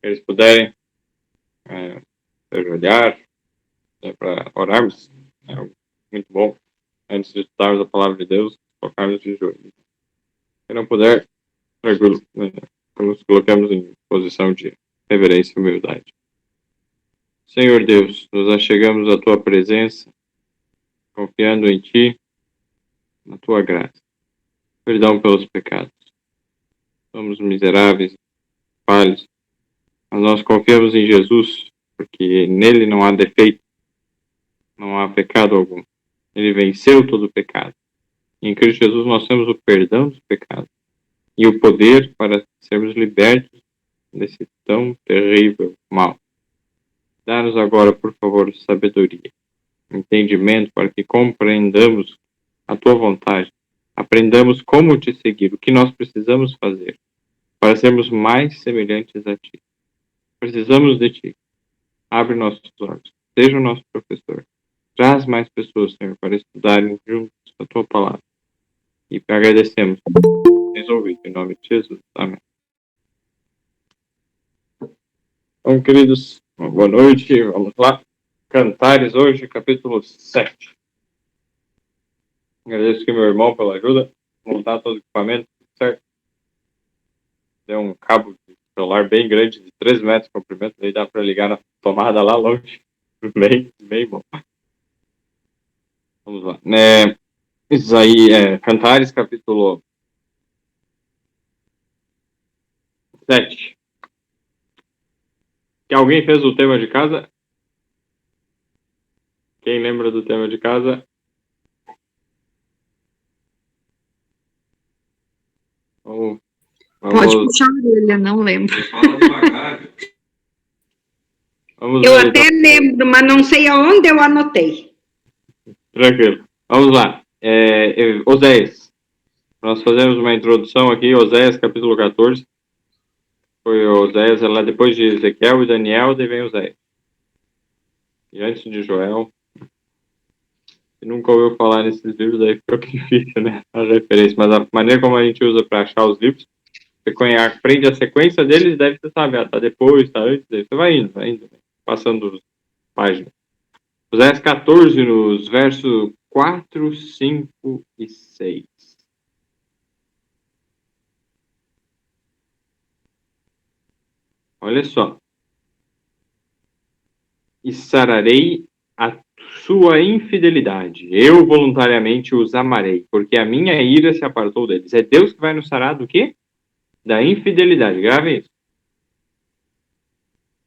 Eles puderem se ajoelhar para orarmos, é algo muito bom. Antes de estudarmos a palavra de Deus, colocarmos de joelho. Se não puder, tranquilo, nos colocamos em posição de reverência e humildade. Senhor Deus, nos achegamos à Tua presença, confiando em Ti, na Tua graça. Perdão pelos pecados. Somos miseráveis, falhos, mas nós confiamos em Jesus, porque nele não há defeito, não há pecado algum. Ele venceu todo o pecado. E em Cristo Jesus nós temos o perdão dos pecados e o poder para sermos libertos desse tão terrível mal. Dá-nos agora, por favor, sabedoria, entendimento, para que compreendamos a Tua vontade, aprendamos como Te seguir, o que nós precisamos fazer para sermos mais semelhantes a Ti. Precisamos de Ti. Abre nossos olhos. Seja o nosso professor. Traz mais pessoas, Senhor, para estudarem juntos a Tua palavra. E agradecemos. Resolvido, em nome de Jesus. Amém. Então, queridos, uma boa noite. Vamos lá. Cantares hoje, capítulo 7. Agradeço aqui meu irmão pela ajuda. Montar todo o equipamento, certo? Deu um cabo de celular bem grande, de 3 metros de comprimento. Daí dá para ligar na tomada lá longe. Bem bom. Vamos lá. Isso aí Cantares, capítulo 7. Que alguém fez o tema de casa? Quem lembra do tema de casa? Vamos... Pode puxar a orelha, não lembro. Eu até lembro, mas não sei aonde eu anotei. Tranquilo. Vamos lá. Oséias. Nós fazemos uma introdução aqui, Oséias, capítulo 14. Foi Oséias lá depois de Ezequiel e Daniel, daí vem Oséias. E antes de Joel. Se nunca ouviu falar nesses livros, aí fica difícil, né? A referência. Mas a maneira como a gente usa para achar os livros, você aprende a sequência deles, deve você saber, tá depois, tá antes, daí você vai indo, passando páginas. Oséias 14, nos versos 4, 5 e 6. Olha só. E sararei a sua infidelidade. Eu voluntariamente os amarei, porque a minha ira se apartou deles. É Deus que vai nos sarar do quê? Da infidelidade. Grave isso.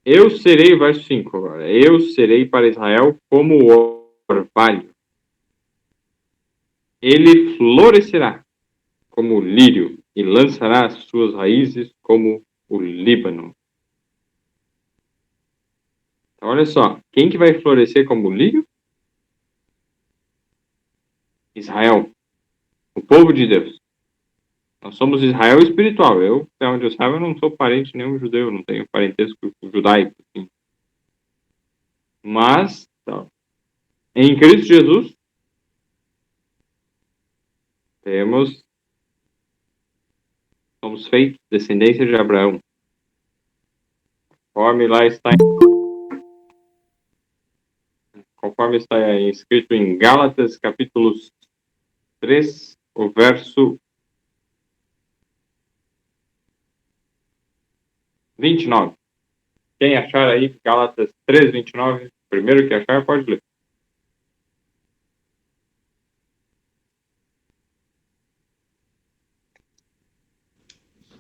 Eu serei, verso 5 agora. Eu serei para Israel como o orvalho. Ele florescerá como o lírio e lançará as suas raízes como o Líbano. Então, olha só. Quem que vai florescer como o lírio? Israel. O povo de Deus. Nós somos Israel espiritual. Eu, até onde eu saiba, eu não sou parente de nenhum judeu. Não tenho parentesco judaico. Assim. Mas, então, em Cristo Jesus, somos feitos descendência de Abraão. Conforme está escrito em Gálatas, capítulo 3, o verso 29. Quem achar aí, Gálatas 3, 29, primeiro que achar, pode ler.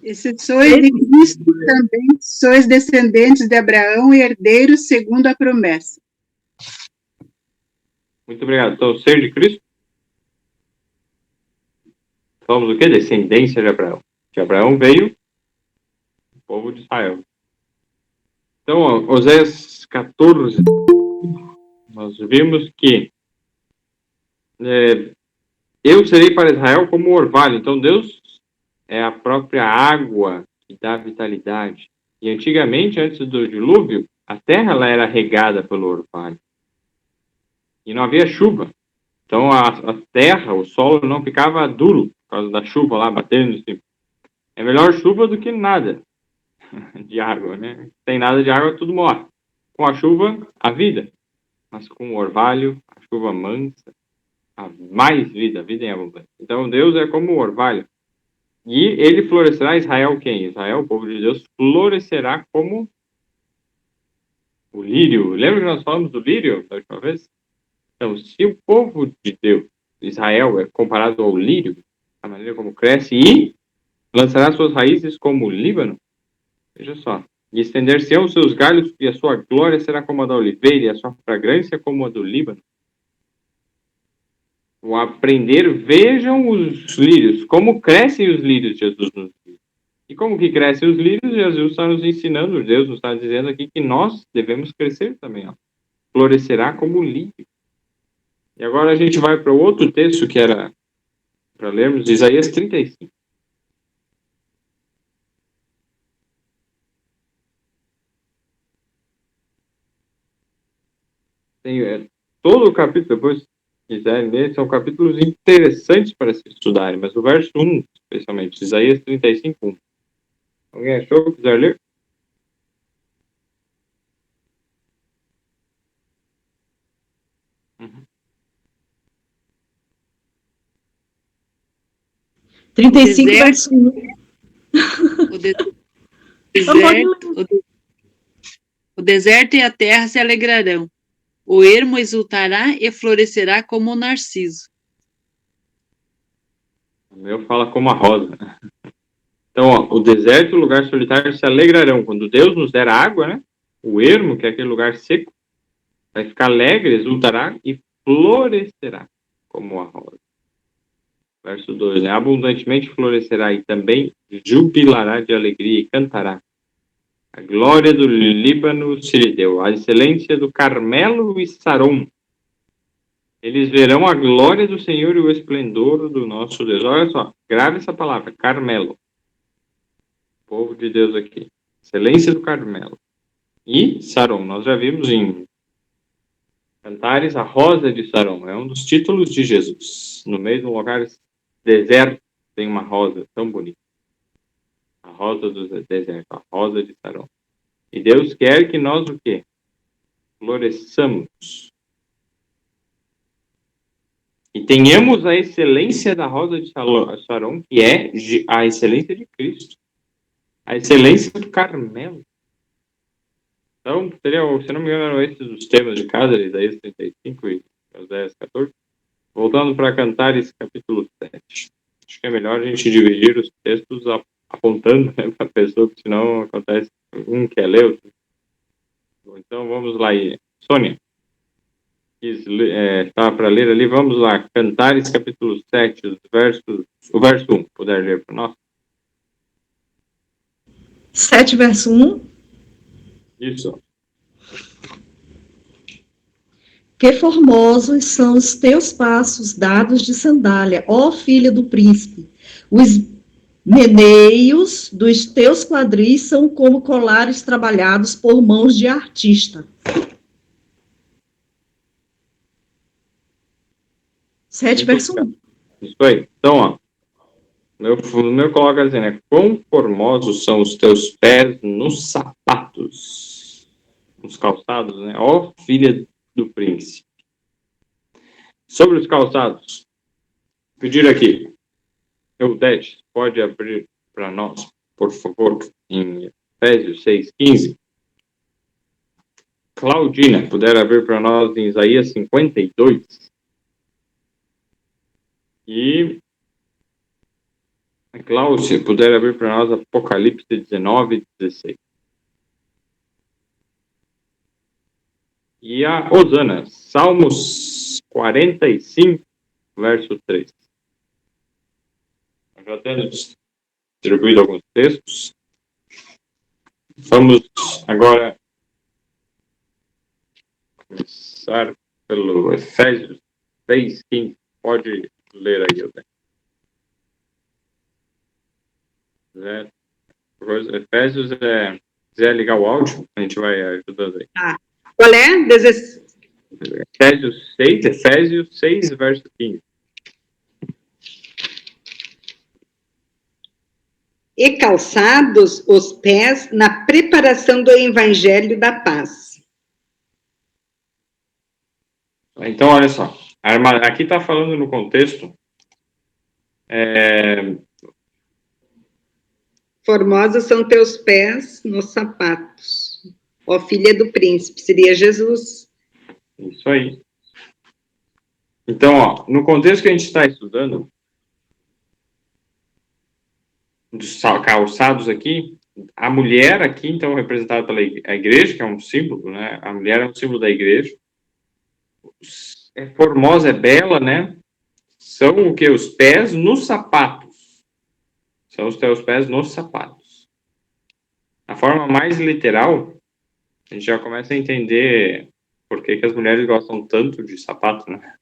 E se sois de Cristo, também sois descendentes de Abraão e herdeiros segundo a promessa. Muito obrigado. Então, ser de Cristo? Somos o quê? Descendência de Abraão. De Abraão veio o povo de Israel. Então, Oséias 14, nós vimos que eu serei para Israel como o orvalho. Então, Deus é a própria água que dá vitalidade. E antigamente, antes do dilúvio, a terra ela era regada pelo orvalho. E não havia chuva. Então, a terra, o solo não ficava duro por causa da chuva lá batendo em cima. É melhor chuva do que nada. de água, né? Sem nada de água, tudo morre. Com a chuva, a vida. Mas com o orvalho, a chuva mansa, há mais vida, vida em abundância. Então, Deus é como o orvalho. E ele florescerá, Israel quem? Israel, o povo de Deus, florescerá como o lírio. Lembra que nós falamos do lírio da última vez? Então, se o povo de Deus, Israel, é comparado ao lírio, a maneira como cresce e lançará suas raízes como o Líbano, veja só, e estender-se-ão os seus galhos, e a sua glória será como a da oliveira, e a sua fragrância como a do Líbano. Ao aprender, vejam os lírios, como crescem os lírios, Jesus nos diz. E como que crescem os lírios, Jesus está nos ensinando, Deus nos está dizendo aqui que nós devemos crescer também, ó. Florescerá como o lírio. E agora a gente vai para o outro texto que era para lermos, Isaías 35. Tem todo o capítulo, depois se quiserem ler, são capítulos interessantes para se estudarem, mas o verso 1, especialmente, Isaías 35, 1. Alguém achou que quiser ler? Uhum. 35, verso 1. O deserto e a terra se alegrarão. O ermo exultará e florescerá como o narciso. O meu fala como a rosa. Então, ó, o deserto e o lugar solitário se alegrarão. Quando Deus nos der água, né? O ermo, que é aquele lugar seco, vai ficar alegre, exultará e florescerá como a rosa. Verso 2, né? Abundantemente florescerá e também jubilará de alegria e cantará. A glória do Líbano se lhe deu, a excelência do Carmelo e Sarom. Eles verão a glória do Senhor e o esplendor do nosso Deus. Olha só, grave essa palavra, Carmelo. Povo de Deus aqui. Excelência do Carmelo. E Sarom, nós já vimos em Cantares a rosa de Sarom. É um dos títulos de Jesus. No meio de um lugar deserto tem uma rosa tão bonita. A rosa do deserto, a rosa de Sarom. E Deus quer que nós o quê? Floresçamos. E tenhamos a excelência da rosa de Sarom, que é a excelência de Cristo. A excelência do Carmelo. Então, se não me engano, eram esses os temas de cada, Isaías 35 e Oséias 14. Voltando para Cantares, capítulo 7. Acho que é melhor a gente dividir os textos apontando, né, para a pessoa, porque senão acontece um quer ler outro. Então, vamos lá aí. Sônia, estava para ler ali, vamos lá. Cantares, capítulo 7, o verso 1, puder ler para nós? 7, verso 1. Isso. Que formosos são os teus passos dados de sandália, ó filha do príncipe. Os meneios dos teus quadris são como colares trabalhados por mãos de artista. 7, verso 1. Isso aí. Então, ó, o meu coloca assim, né? Quão formosos são os teus pés nos sapatos, nos calçados, né? Ó filha do príncipe. Sobre os calçados, pedir aqui, o 10, pode abrir para nós, por favor, em Efésios 6:15. Claudina, puder abrir para nós em Isaías 52. E a Cláudia, puder abrir para nós Apocalipse 19:16. E a Osana, Salmos 45, verso 3. Já temos distribuído alguns textos. Vamos agora começar pelo Efésios 6:15. Pode ler aí, Zé. Efésios, quiser ligar o áudio, a gente vai ajudando aí. Qual é? Efésios 6, verso 15. e calçados os pés na preparação do evangelho da paz. Então, olha só. Aqui está falando no contexto. Formosos são teus pés nos sapatos. Ó filha do príncipe, seria Jesus. Isso aí. Então, ó, no contexto que a gente está estudando, dos calçados aqui, a mulher aqui, então, representada pela igreja, que é um símbolo, né? A mulher é um símbolo da igreja. É formosa, é bela, né? São o que? Os pés nos sapatos. São os teus pés nos sapatos. A forma mais literal, a gente já começa a entender por que as mulheres gostam tanto de sapato, né?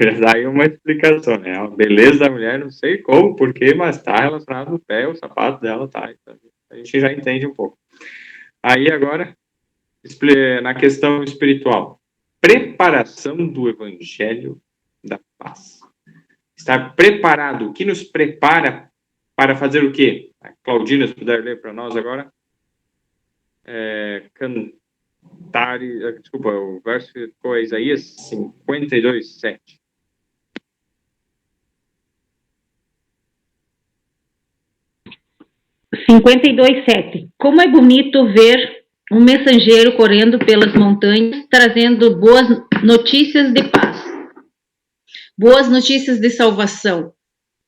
Já dá aí uma explicação, né? A beleza da mulher, não sei como, porquê, mas está relacionado no pé, o sapato dela tá. Então, a gente já entende um pouco. Aí agora, na questão espiritual, preparação do evangelho da paz. Estar preparado, o que nos prepara para fazer o quê? A Claudina, se puder ler para nós agora. Desculpa, o verso ficou Isaías 52, 7. Como é bonito ver um mensageiro correndo pelas montanhas, trazendo boas notícias de paz, boas notícias de salvação.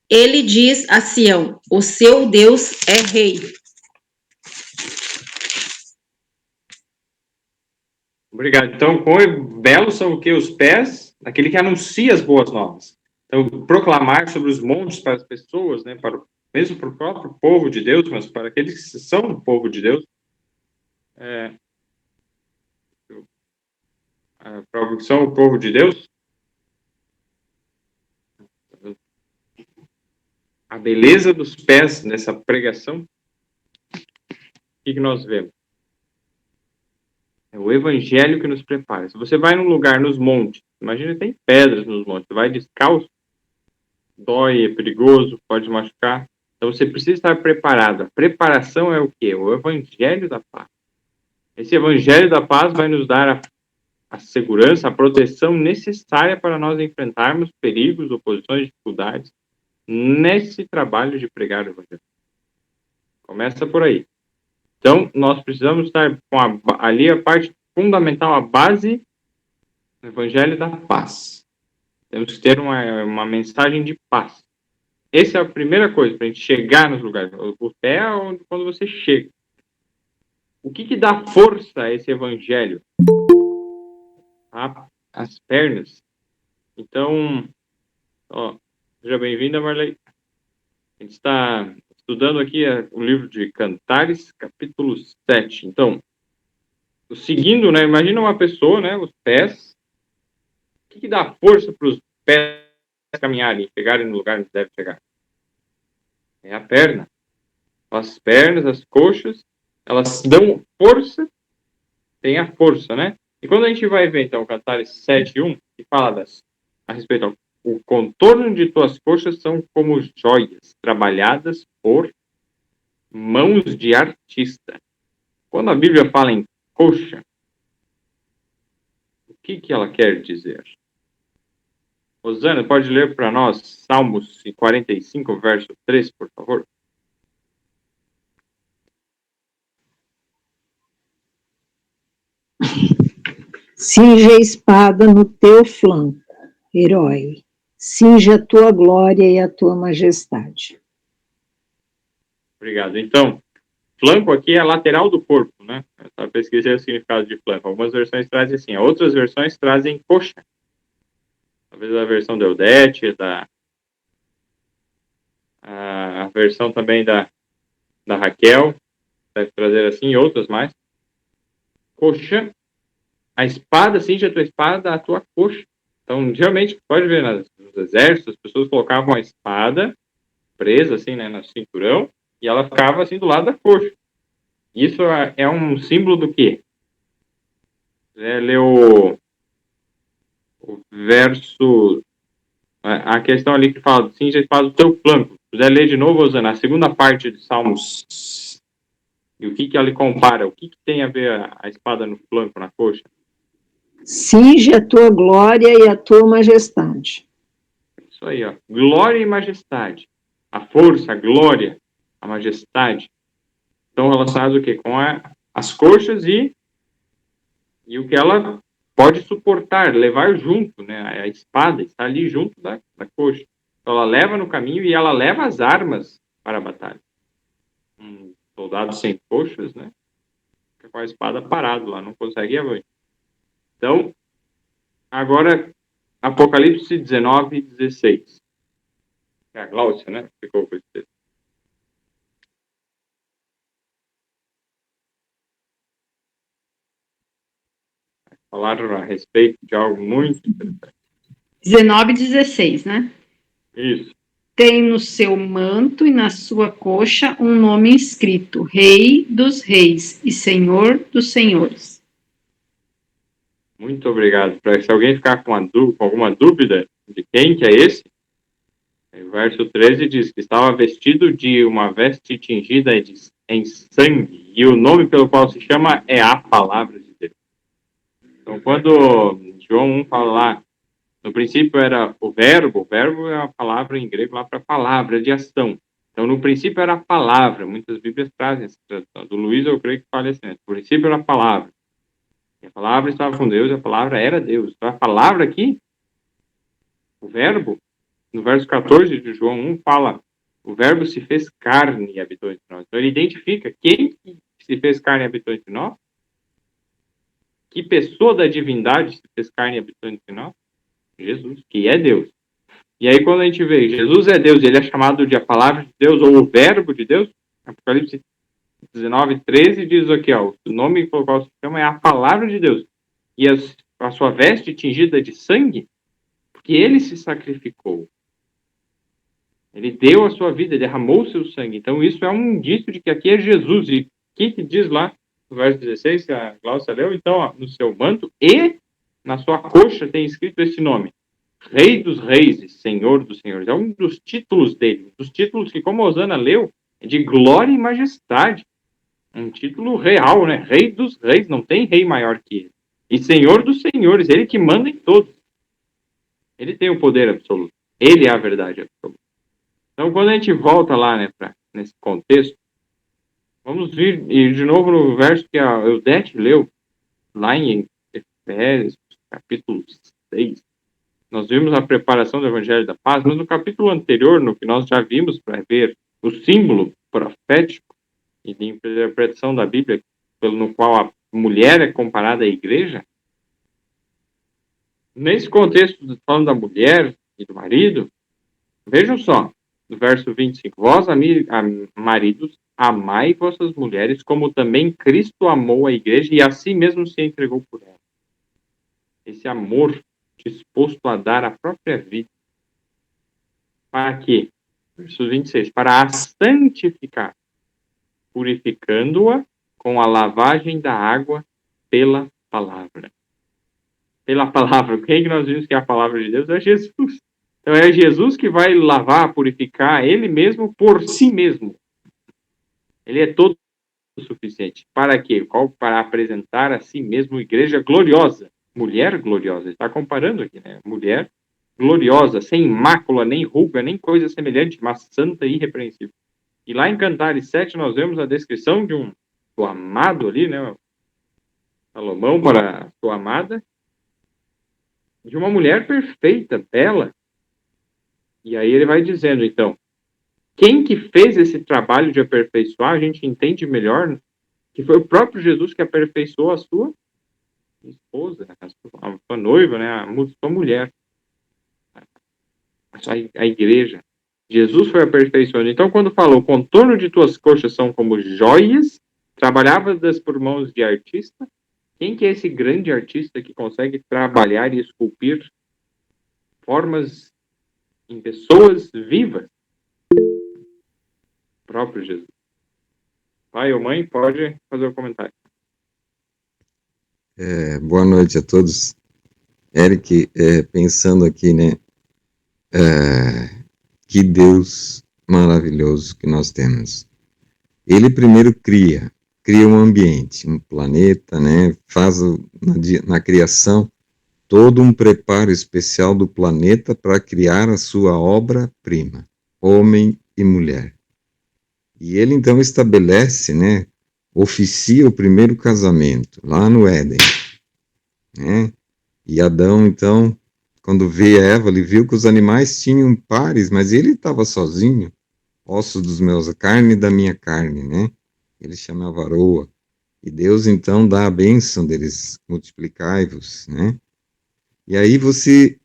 Ele diz a Sião: o seu Deus é rei. Obrigado. Então, quão belos são o que? Os pés daquele que anuncia as boas novas. Então, proclamar sobre os montes para as pessoas, né, mesmo para o próprio povo de Deus, mas para aqueles que são o povo de Deus, para que são o povo de Deus, a beleza dos pés nessa pregação, o que nós vemos? É o evangelho que nos prepara. Se você vai num lugar nos montes, imagina, tem pedras nos montes, você vai descalço, dói, é perigoso, pode machucar. Então você precisa estar preparado. A preparação é o quê? O evangelho da paz. Esse evangelho da paz vai nos dar a segurança, a proteção necessária para nós enfrentarmos perigos, oposições, dificuldades nesse trabalho de pregar o evangelho. Começa por aí. Então, nós precisamos estar com ali a parte fundamental, a base do evangelho da paz. Temos que ter uma mensagem de paz. Essa é a primeira coisa, para a gente chegar nos lugares. O pé é quando você chega. O que dá força a esse evangelho? As pernas. Então, seja bem-vinda, Marley. A gente está estudando aqui o livro de Cantares, capítulo 7. Então, seguindo, né? Imagina uma pessoa, né? Os pés. O que dá força para os pés caminharem, chegarem no lugar onde deve chegar? É a perna. As pernas, as coxas, elas dão força, tem a força, né? E quando a gente vai ver, então, Cantares 7:1, que fala a respeito, o contorno de tuas coxas são como joias, trabalhadas por mãos de artista. Quando a Bíblia fala em coxa, o que ela quer dizer? Rosana, pode ler para nós Salmos 45, verso 3, por favor? Cinge a espada no teu flanco, herói. Cinge a tua glória e a tua majestade. Obrigado. Então, flanco aqui é a lateral do corpo, né? Eu pesquisei o significado de flanco. Algumas versões trazem assim, outras versões trazem coxa. Talvez a versão da Eudete, a versão também da Raquel, deve trazer assim, e outras mais. Coxa, a espada, cinge a tua espada, a tua coxa. Então, geralmente, pode ver nos exércitos, as pessoas colocavam a espada presa, assim, né, no cinturão, e ela ficava, assim, do lado da coxa. Isso é um símbolo do quê? Lê o verso, a questão ali que fala, cinge a espada do teu flanco. puder ler de novo, Osana, a segunda parte de Salmos. E o que ele compara? O que tem a ver a espada no flanco, na coxa? Cinge a tua glória e a tua majestade. Isso aí, ó. Glória e majestade. A força, a glória, a majestade. Estão relacionados o quê? Com as coxas e o que ela pode suportar, levar junto, né? A espada está ali junto da coxa. Então, ela leva no caminho e ela leva as armas para a batalha. Um soldado sem coxas, né? Fica com a espada parado lá, não consegue ir avante. Então, agora, Apocalipse 19, 16. É a Gláucia, né? Ficou com esse texto. Falaram a respeito de algo muito interessante. 19, 16, né? Isso. Tem no seu manto e na sua coxa um nome escrito: Rei dos Reis e Senhor dos Senhores. Muito obrigado. Se alguém ficar com alguma dúvida de quem que é esse, o verso 13 diz que estava vestido de uma veste tingida em sangue, e o nome pelo qual se chama é a Palavra de Deus. Então, quando João 1 fala lá, no princípio era o verbo é a palavra em grego lá para palavra de ação. Então, no princípio era a palavra. Muitas Bíblias trazem essa tradução. Do Luiz, eu creio que fala assim, no princípio era a palavra. E a palavra estava com Deus, e a palavra era Deus. Então, a palavra aqui, o verbo, no verso 14 de João 1, fala, o verbo se fez carne e habitou entre nós. Então, ele identifica quem se fez carne e habitou entre nós, que pessoa da divindade se fez carne e habitou entre nós, Jesus, que é Deus. E aí, quando a gente vê Jesus é Deus, ele é chamado de a palavra de Deus, ou o verbo de Deus, Apocalipse 19, 13 diz aqui, ó, o nome pelo qual se chama é a palavra de Deus. E a sua veste tingida de sangue, porque ele se sacrificou. Ele deu a sua vida, ele derramou o seu sangue. Então, isso é um indício de que aqui é Jesus. E o que diz lá no verso 16, que a Gláucia leu? Então, ó, no seu manto e na sua coxa tem escrito esse nome. Rei dos Reis e Senhor dos Senhores. É um dos títulos dele. Um dos títulos que, como a Osana leu, é de glória e majestade. Um título real, né? Rei dos Reis. Não tem rei maior que ele. E Senhor dos Senhores. Ele que manda em todos. Ele tem o poder absoluto. Ele é a verdade absoluta. Então, quando a gente volta lá, né, nesse contexto, vamos vir de novo no verso que a Eudete leu, lá em Efésios, capítulo 6. Nós vimos a preparação do Evangelho da Paz, mas no capítulo anterior, no que nós já vimos para ver o símbolo profético e de interpretação da Bíblia, no qual a mulher é comparada à igreja, nesse contexto, falando da mulher e do marido, vejam só, no verso 25, vós, maridos, amai vossas mulheres, como também Cristo amou a igreja e a si mesmo se entregou por ela. Esse amor disposto a dar a própria vida. Para quê? Verso 26. Para a santificar, purificando-a com a lavagem da água pela palavra. Pela palavra. Quem que nós vimos que é a palavra de Deus? É Jesus. Então é Jesus que vai lavar, purificar ele mesmo por si mesmo. Ele é todo o suficiente. Para quê? Para apresentar a si mesmo igreja gloriosa. Mulher gloriosa. Ele está comparando aqui, né? Mulher gloriosa, sem mácula, nem ruga, nem coisa semelhante, mas santa e irrepreensível. E lá em Cantares 7 nós vemos a descrição do amado ali, né? Salomão para a sua amada, de uma mulher perfeita, bela. E aí ele vai dizendo, então, quem que fez esse trabalho de aperfeiçoar, a gente entende melhor, que foi o próprio Jesus que aperfeiçoou a sua esposa, a sua noiva, né, a sua mulher, a igreja. Jesus foi aperfeiçoando. Então, quando falou, o contorno de tuas coxas são como joias, trabalhadas por mãos de artista, quem que é esse grande artista que consegue trabalhar e esculpir formas em pessoas vivas? O próprio Jesus. Pai ou mãe, pode fazer o comentário. Boa noite a todos. Eric, pensando aqui, né, que Deus maravilhoso que nós temos. Ele primeiro cria um ambiente, um planeta, né? Faz na criação todo um preparo especial do planeta para criar a sua obra-prima, homem e mulher. E ele então estabelece, né? Oficia o primeiro casamento lá no Éden, né? E Adão então, quando vê Eva, ele viu que os animais tinham pares, mas ele estava sozinho. Ossos dos meus, carne da minha carne, né? Ele chama varoa. E Deus, então, dá a bênção deles, multiplicai-vos, né? E aí você,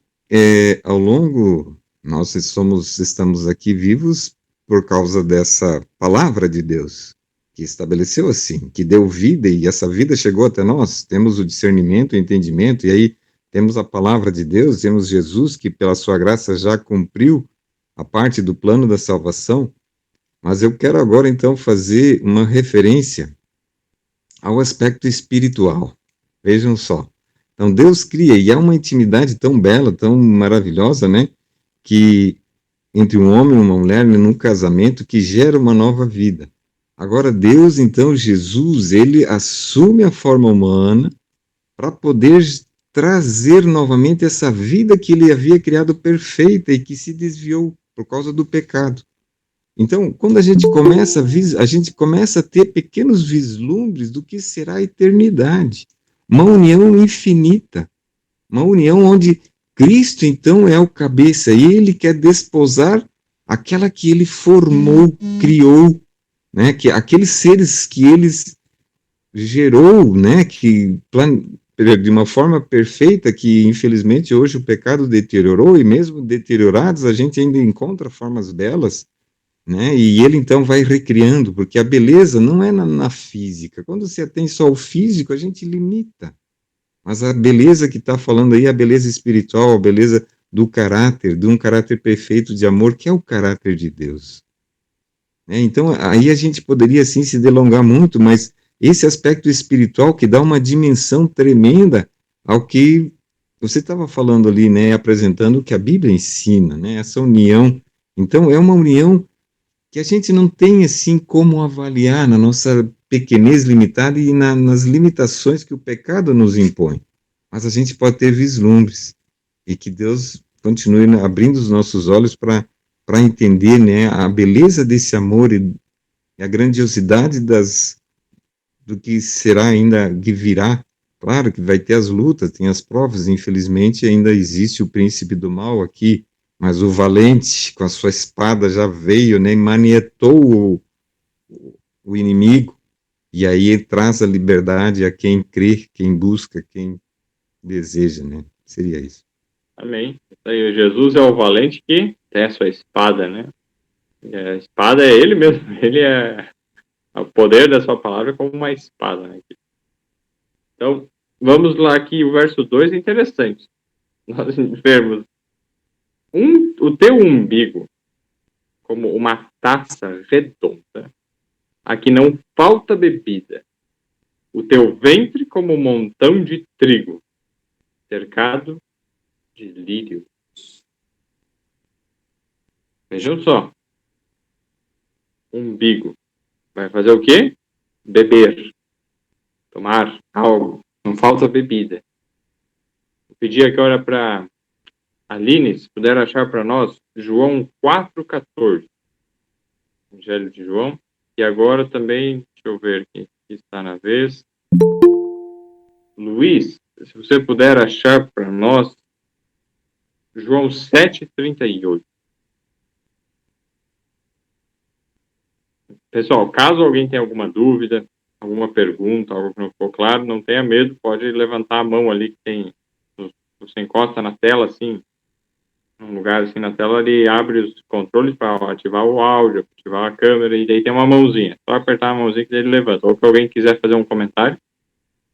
ao longo, nós estamos aqui vivos por causa dessa palavra de Deus, que estabeleceu assim, que deu vida, e essa vida chegou até nós. Temos o discernimento, o entendimento, e aí temos a palavra de Deus, temos Jesus, que pela sua graça já cumpriu a parte do plano da salvação. Mas eu quero agora, então, fazer uma referência ao aspecto espiritual. Vejam só. Então, Deus cria, e há uma intimidade tão bela, tão maravilhosa, né? Que entre um homem e uma mulher, num casamento, que gera uma nova vida. Agora, Deus, então, Jesus, ele assume a forma humana para poder trazer novamente essa vida que ele havia criado perfeita e que se desviou por causa do pecado. Então, quando a gente começa a ter pequenos vislumbres do que será a eternidade. Uma união infinita. Uma união onde Cristo, então, é o cabeça. E ele quer desposar aquela que ele formou, criou, né? Que aqueles seres que ele gerou, né? De uma forma perfeita, que infelizmente hoje o pecado deteriorou, e mesmo deteriorados a gente ainda encontra formas belas, né? E ele então vai recriando, porque a beleza não é na física. Quando você tem só o físico, a gente limita. Mas a beleza que está falando aí, a beleza espiritual, a beleza do caráter, de um caráter perfeito de amor, que é o caráter de Deus. Então, aí a gente poderia, assim, se delongar muito, mas esse aspecto espiritual que dá uma dimensão tremenda ao que você estava falando ali, né? Apresentando o que a Bíblia ensina, né? Essa união. Então, é uma união que a gente não tem, assim, como avaliar na nossa pequenez limitada e nas limitações que o pecado nos impõe. Mas a gente pode ter vislumbres, e que Deus continue abrindo os nossos olhos para entender, né, a beleza desse amor e a grandiosidade do que será ainda, que virá. Claro que vai ter as lutas, tem as provas, infelizmente ainda existe o príncipe do mal aqui, mas o valente, com a sua espada, já veio, né, manietou o inimigo, e aí ele traz a liberdade a quem crê, quem busca, quem deseja, né? Seria isso. Amém. Aí, Jesus é o valente que tem a sua espada, né? E a espada é ele mesmo. Ele é o poder da sua palavra como uma espada, né? Então, vamos lá aqui, o verso 2 é interessante. Nós vemos o teu umbigo como uma taça redonda, a que não falta bebida, o teu ventre como um montão de trigo, cercado de lírios. Vejam só. Umbigo. Vai fazer o quê? Beber. Tomar algo. Não falta bebida. Vou pedir aqui agora para Aline, se puder achar para nós, João 4,14. Evangelho de João. E agora também, deixa eu ver aqui está na vez. Luiz, se você puder achar para nós, João 7,38. Pessoal, caso alguém tenha alguma dúvida, alguma pergunta, algo que não ficou claro, não tenha medo, pode levantar a mão ali que tem, você encosta na tela, assim, num lugar assim na tela, ele abre os controles para ativar o áudio, ativar a câmera, e daí tem uma mãozinha, só apertar a mãozinha que ele levanta. Ou se alguém quiser fazer um comentário,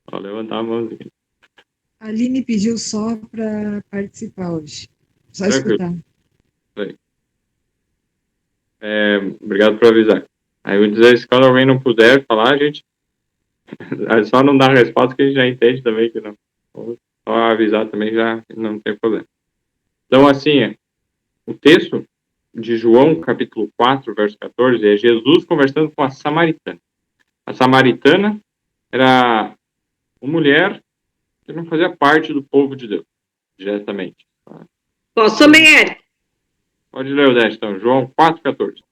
só levantar a mãozinha. A Aline pediu só para participar hoje, só Tranquilo. escutar. Obrigado por avisar. Aí eu vou dizer, se quando alguém não puder falar, a gente só não dá a resposta que a gente já entende também que não. Só avisar também já não tem problema. Então, assim, o texto de João, capítulo 4, verso 14, é Jesus conversando com a samaritana. A samaritana era uma mulher que não fazia parte do povo de Deus, diretamente. Posso ler? Pode ler o 10, então. João 4, 14.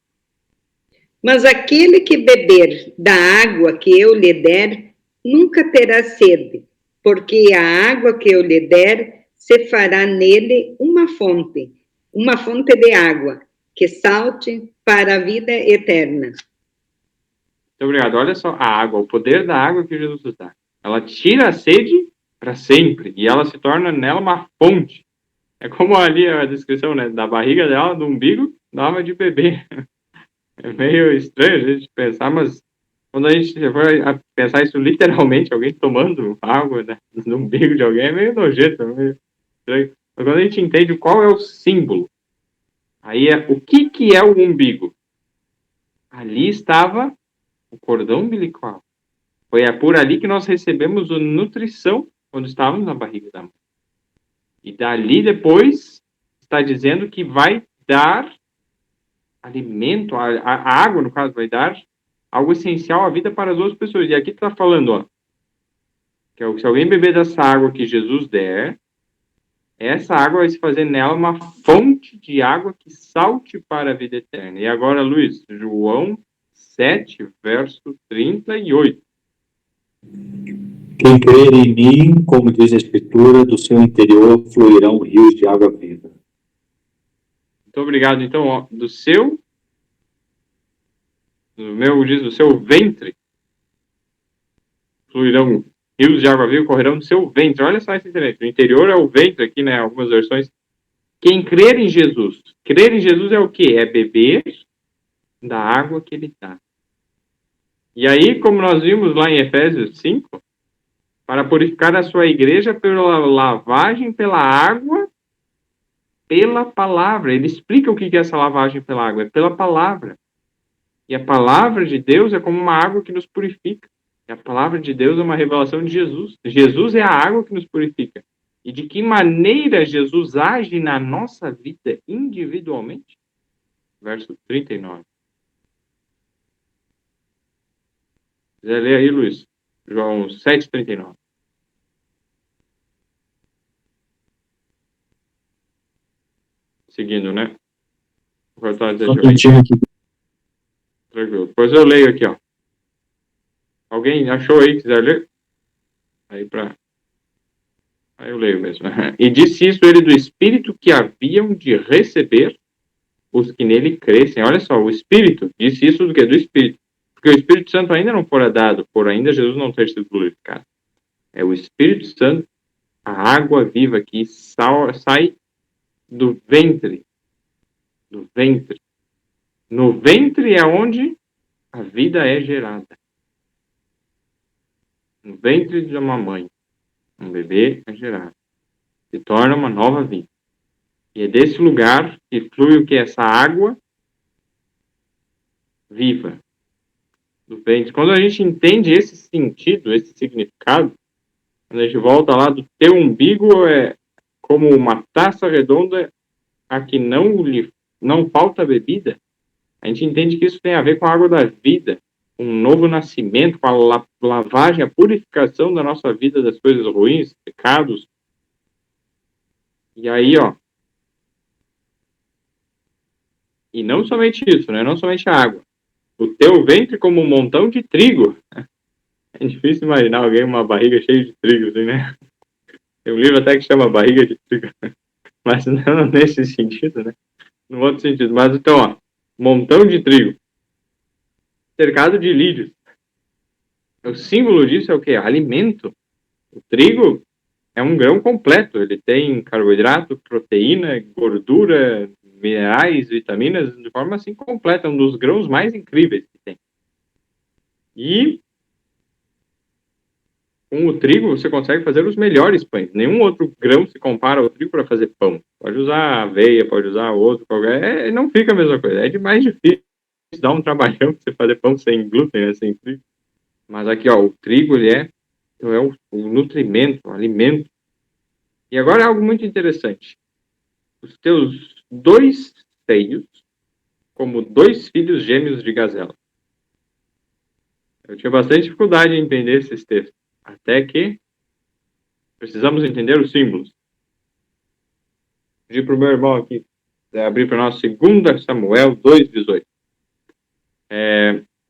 Mas aquele que beber da água que eu lhe der, nunca terá sede, porque a água que eu lhe der se fará nele uma fonte de água, que salte para a vida eterna. Muito obrigado. Olha só a água, o poder da água que Jesus dá. Ela tira a sede para sempre e ela se torna nela uma fonte. É como ali a descrição, né? Da barriga dela, do umbigo, dava de beber. É meio estranho a gente pensar, mas quando a gente for pensar isso literalmente, alguém tomando água, né, no umbigo de alguém, é meio nojento, é meio estranho. Mas quando a gente entende qual é o símbolo, aí é o que é o umbigo? Ali estava o cordão umbilical. Foi por ali que nós recebemos a nutrição quando estávamos na barriga da mãe. E dali depois está dizendo que vai dar alimento, a água, no caso, vai dar algo essencial à vida para as outras pessoas. E aqui está falando, ó, que se alguém beber dessa água que Jesus der, essa água vai se fazer nela uma fonte de água que salte para a vida eterna. E agora, Luiz, João 7, verso 38. Quem crer em mim, como diz a Escritura, do seu interior fluirão rios de água viva. Muito obrigado. Então, ó, do seu ventre fluirão rios de água viva, correrão do seu ventre. Olha só esse interessante. O interior é o ventre aqui, né? Algumas versões. Quem crer em Jesus. Crer em Jesus é o quê? É beber da água que ele dá. E aí, como nós vimos lá em Efésios 5, para purificar a sua igreja pela lavagem pela água, pela palavra. Ele explica o que é essa lavagem pela água. É pela palavra. E a palavra de Deus é como uma água que nos purifica. E a palavra de Deus é uma revelação de Jesus. Jesus é a água que nos purifica. E de que maneira Jesus age na nossa vida individualmente? Verso 39. Quiser ler aí, Luiz? João 7, 39. Seguindo, né? Tranquilo. Depois eu leio aqui, ó. Alguém achou aí, quiser ler? Aí eu leio mesmo. E disse isso ele do Espírito que haviam de receber os que nele crescem. Olha só, o Espírito disse isso do que? Do Espírito. Porque o Espírito Santo ainda não fora dado, por ainda Jesus não ter sido glorificado. É o Espírito Santo, a água viva que sai do ventre. Do ventre. No ventre é onde a vida é gerada. No ventre de uma mãe, um bebê é gerado. Se torna uma nova vida. E é desse lugar que flui o que? Essa água viva. Do ventre. Quando a gente entende esse sentido, esse significado, quando a gente volta lá do teu umbigo, é como uma taça redonda a que não falta bebida. A gente entende que isso tem a ver com a água da vida, um novo nascimento, com a lavagem, a purificação da nossa vida das coisas ruins, pecados. E aí, ó. E não somente isso, né? Não somente a água. O teu ventre como um montão de trigo. É difícil imaginar alguém com uma barriga cheia de trigo, assim, né? Tem um livro até que chama Barriga de Trigo. Mas não nesse sentido, né? No outro sentido. Mas então, ó. Montão de trigo. Cercado de lírios. O símbolo disso é o quê? Alimento. O trigo é um grão completo. Ele tem carboidrato, proteína, gordura, minerais, vitaminas, de forma assim completa. É um dos grãos mais incríveis que tem. E com o trigo você consegue fazer os melhores pães. Nenhum outro grão se compara ao trigo para fazer pão. Pode usar aveia, pode usar outro, qualquer. Não fica a mesma coisa. É demais difícil. Dá um trabalhão para você fazer pão sem glúten, né, sem trigo. Mas aqui, ó, o trigo, ele é o nutrimento, o alimento. E agora é algo muito interessante. Os teus dois seios como 2 filhos gêmeos de gazela. Eu tinha bastante dificuldade em entender esses textos, até que precisamos entender os símbolos. Vou pedir para o meu irmão aqui abrir para nós 2 Samuel 2,18.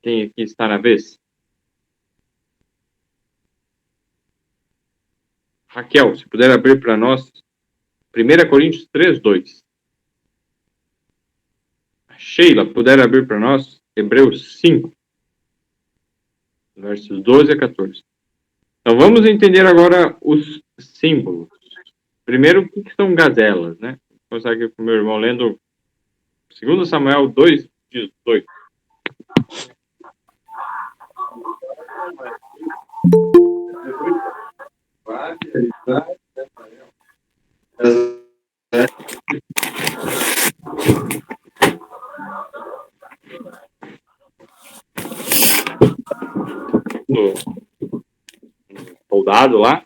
Quem aqui está na vez? Raquel, se puder abrir para nós 1 Coríntios 3,2. Sheila, puder abrir para nós Hebreus 5, versos 12 a 14. Então, vamos entender agora os símbolos. Primeiro, o que são gazelas, né? Vou começar aqui com o meu irmão lendo 2 Samuel 2,18. Soldado lá,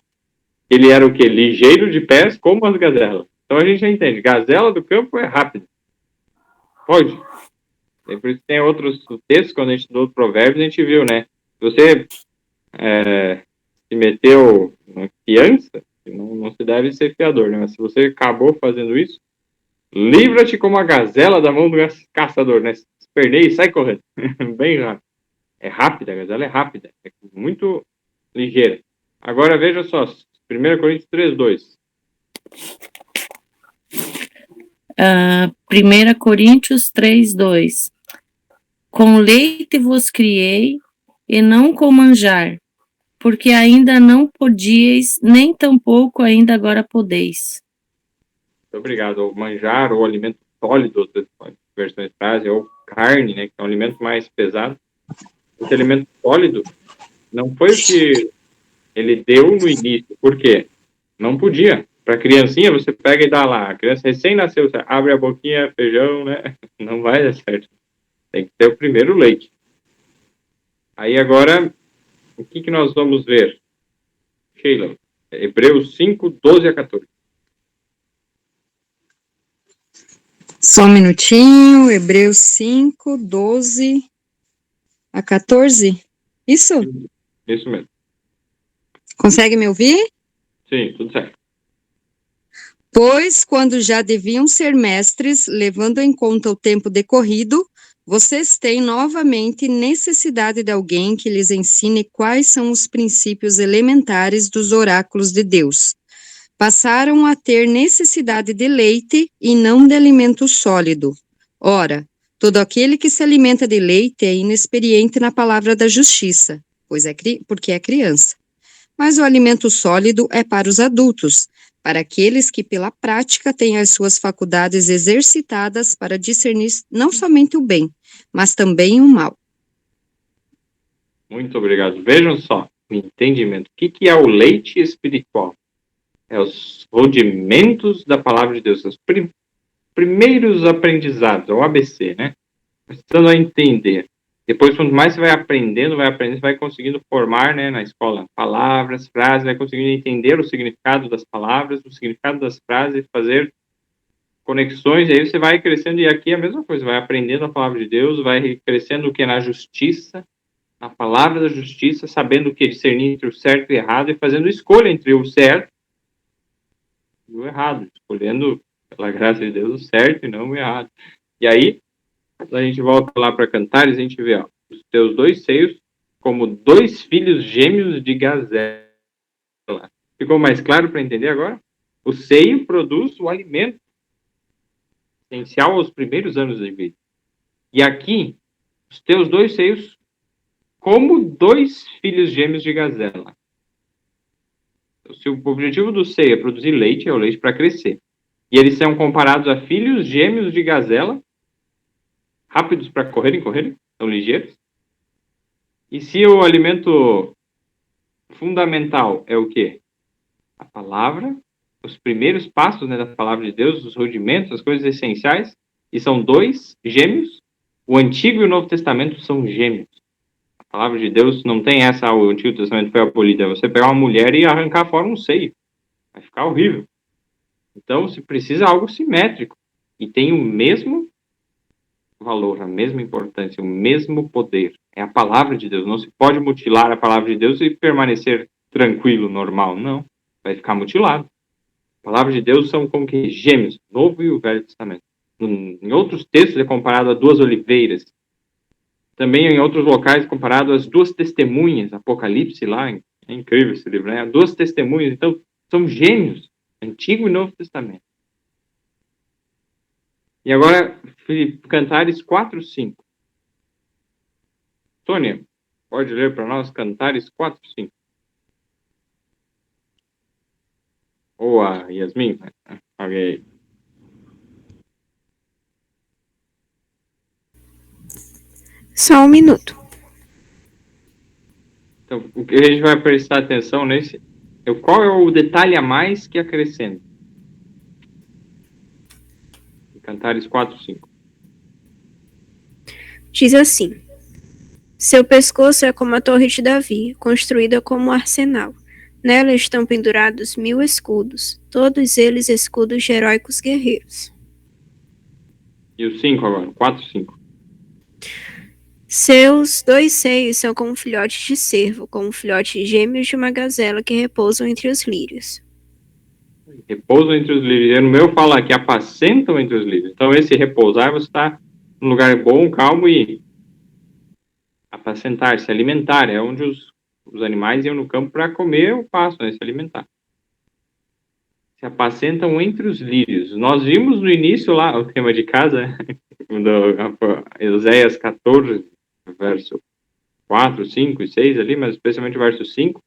ele era o que? Ligeiro de pés, como as gazelas. Então a gente já entende, gazela do campo é rápida. Pode. E por isso tem outros textos, quando a gente estudou Provérbios, a gente viu, né? Se você se meteu na criança, não se deve ser fiador, né? Mas se você acabou fazendo isso, livra-te como a gazela da mão do caçador, né? Esperneia e sai correndo. Bem rápido. É rápida, a gazela é rápida. É muito ligeira. Agora veja só, 1 Coríntios 3,2. 1 Coríntios 3,2. Com leite vos criei, e não com manjar, porque ainda não podíeis, nem tampouco ainda agora podeis. Muito obrigado. O manjar, ou alimento sólido, outras versões trazem, ou carne, né, que é um alimento mais pesado. Esse alimento sólido não foi o que ele deu no início. Por quê? Não podia. Para criancinha, você pega e dá lá. A criança recém-nasceu, você abre a boquinha, feijão, né? Não vai dar certo. Tem que ter o primeiro leite. Aí agora, o que nós vamos ver? Sheila, Hebreus 5, 12 a 14. Só um minutinho, Hebreus 5, 12 a 14. Isso? Isso mesmo. Consegue me ouvir? Sim, tudo certo. Pois, quando já deviam ser mestres, levando em conta o tempo decorrido, vocês têm novamente necessidade de alguém que lhes ensine quais são os princípios elementares dos oráculos de Deus. Passaram a ter necessidade de leite e não de alimento sólido. Ora, todo aquele que se alimenta de leite é inexperiente na palavra da justiça, porque é criança. Mas o alimento sólido é para os adultos, para aqueles que pela prática têm as suas faculdades exercitadas para discernir não somente o bem, mas também o mal. Muito obrigado. Vejam só, o entendimento. O que é o leite espiritual? É os rudimentos da palavra de Deus, os primeiros aprendizados, o ABC, né? Precisando entender. Depois, quanto mais você vai aprendendo, você vai conseguindo formar, né, na escola, palavras, frases, vai conseguindo entender o significado das palavras, o significado das frases, fazer conexões, e aí você vai crescendo, e aqui é a mesma coisa, vai aprendendo a palavra de Deus, vai crescendo o que é na justiça, na palavra da justiça, sabendo o que é discernir entre o certo e o errado, e fazendo escolha entre o certo e o errado, escolhendo, pela graça de Deus, o certo e não o errado. E aí, quando a gente volta lá para Cantares, a gente vê, ó, os teus 2 seios como 2 filhos gêmeos de gazela. Ficou mais claro para entender agora? O seio produz o alimento essencial aos primeiros anos de vida. E aqui, os teus 2 seios como 2 filhos gêmeos de gazela. Se o objetivo do seio é produzir leite, é o leite para crescer. E eles são comparados a filhos gêmeos de gazela, rápidos para correrem, são ligeiros. E se o alimento fundamental é o quê? A palavra, os primeiros passos, né, da palavra de Deus, os rudimentos, as coisas essenciais, e são 2 gêmeos, o Antigo e o Novo Testamento são gêmeos. A palavra de Deus não tem essa, o Antigo Testamento foi abolido, é você pegar uma mulher e arrancar fora um seio. Vai ficar horrível. Então, se precisa algo simétrico, e tem o mesmo valor, a mesma importância, o mesmo poder. É a palavra de Deus. Não se pode mutilar a palavra de Deus e permanecer tranquilo, normal. Não. Vai ficar mutilado. A palavra de Deus são como que gêmeos, Novo e o Velho Testamento. Em outros textos é comparado a duas oliveiras. Também em outros locais é comparado às duas testemunhas. Apocalipse lá, é incrível esse livro, né? Duas testemunhas. Então, são gêmeos, Antigo e Novo Testamento. E agora, Cantares 4, 5. Sônia, pode ler para nós Cantares 4, 5. Ou a Yasmin, alguém. Só um minuto. Então, o que a gente vai prestar atenção nesse... Qual é o detalhe a mais que acrescenta? Cantares 4, 5. Diz assim: seu pescoço é como a torre de Davi, construída como um arsenal. Nela estão pendurados 1000 escudos, todos eles escudos de heróicos guerreiros. E o 5 agora, 4, 5. Seus 2 seios são como filhotes de cervo, como filhotes gêmeos de uma gazela que repousam entre os lírios. Repousam entre os lírios. No meu fala que apacentam entre os lírios. Então, esse repousar, você está num lugar bom, calmo e apacentar, se alimentar. É onde os animais iam no campo para comer o pasto, né, se alimentar. Se apacentam entre os lírios. Nós vimos no início lá, o tema de casa, do Oséias 14, verso 4, 5 e 6 ali, mas especialmente o verso 5. O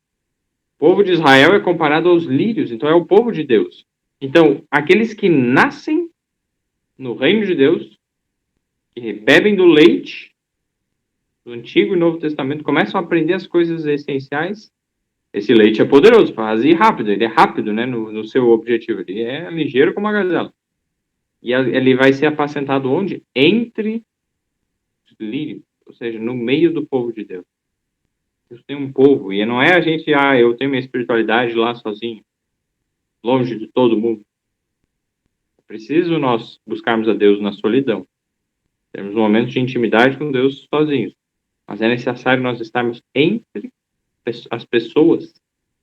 povo de Israel é comparado aos lírios, então é o povo de Deus. Então, aqueles que nascem no reino de Deus, que bebem do leite do Antigo e Novo Testamento, começam a aprender as coisas essenciais. Esse leite é poderoso, faz ir rápido, ele é rápido, né, no seu objetivo, ele é ligeiro como a gazela. E ele vai ser apacentado onde? Entre os lírios, ou seja, no meio do povo de Deus. Deus tem um povo, e não é a gente, eu tenho minha espiritualidade lá sozinho, longe de todo mundo. É preciso nós buscarmos a Deus na solidão. Temos um momento de intimidade com Deus sozinhos. Mas é necessário nós estarmos entre as pessoas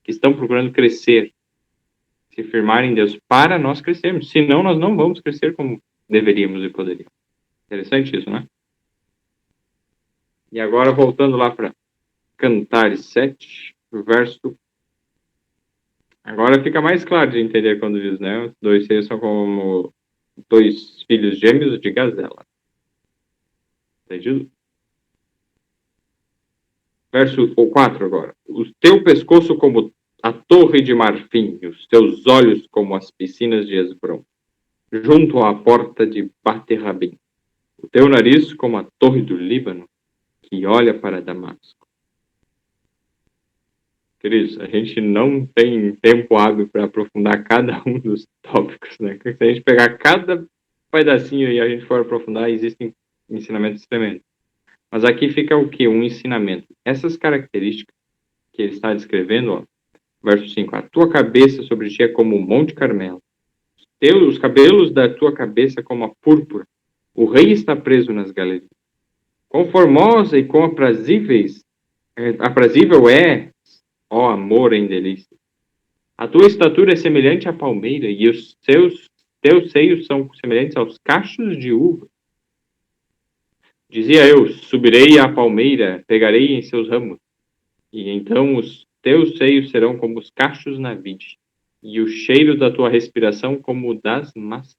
que estão procurando crescer, se firmarem em Deus para nós crescermos. Senão nós não vamos crescer como deveríamos e poderíamos. Interessante isso, né? E agora voltando lá para Cantares 7, verso... Agora fica mais claro de entender quando diz, né? Os 2 seios são como 2 filhos gêmeos de gazela. Entendido? Verso 4 agora. O teu pescoço como a torre de marfim, e os teus olhos como as piscinas de Hesbrom, junto à porta de Bate-Rabim. O teu nariz como a torre do Líbano, que olha para Damasco. Queridos, a gente não tem tempo hábil para aprofundar cada um dos tópicos, né? Se a gente pegar cada pedacinho e a gente for aprofundar, existem ensinamentos tremendos. Mas aqui fica o quê? Um ensinamento. Essas características que ele está descrevendo, ó, verso 5, a tua cabeça sobre ti é como o Monte Carmelo, os cabelos da tua cabeça como a púrpura, o rei está preso nas galerias. Quão formosa e quão aprazível é, ó amor em delícia. A tua estatura é semelhante à palmeira, e os teus seios são semelhantes aos cachos de uva. Dizia eu, subirei à palmeira, pegarei em seus ramos, e então os teus seios serão como os cachos na vide, e o cheiro da tua respiração como o das maçãs.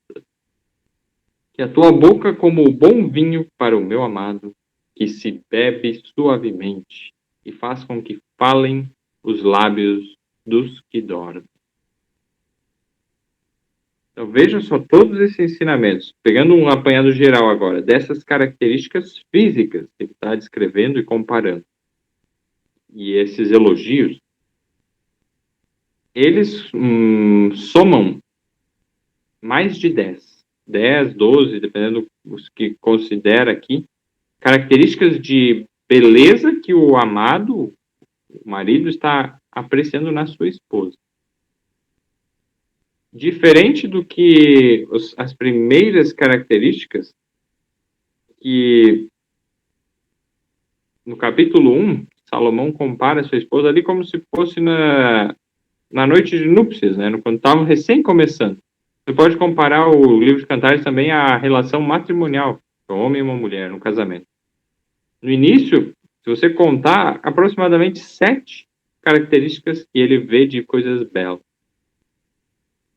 Que a tua boca como o bom vinho para o meu amado, que se bebe suavemente, e faz com que falem os lábios dos que dormem. Então, veja só todos esses ensinamentos, pegando um apanhado geral agora, dessas características físicas que ele está descrevendo e comparando. E esses elogios, eles somam mais de 10, 12, dependendo dos que considera aqui, características de beleza que o amado, o marido, está apreciando na sua esposa. Diferente do que as primeiras características que no capítulo 1, Salomão compara sua esposa ali como se fosse na noite de núpcias, né? Quando estavam recém começando. Você pode comparar o livro de Cantares também à relação matrimonial, um homem e uma mulher, no casamento. No início, se você contar, aproximadamente 7 características que ele vê de coisas belas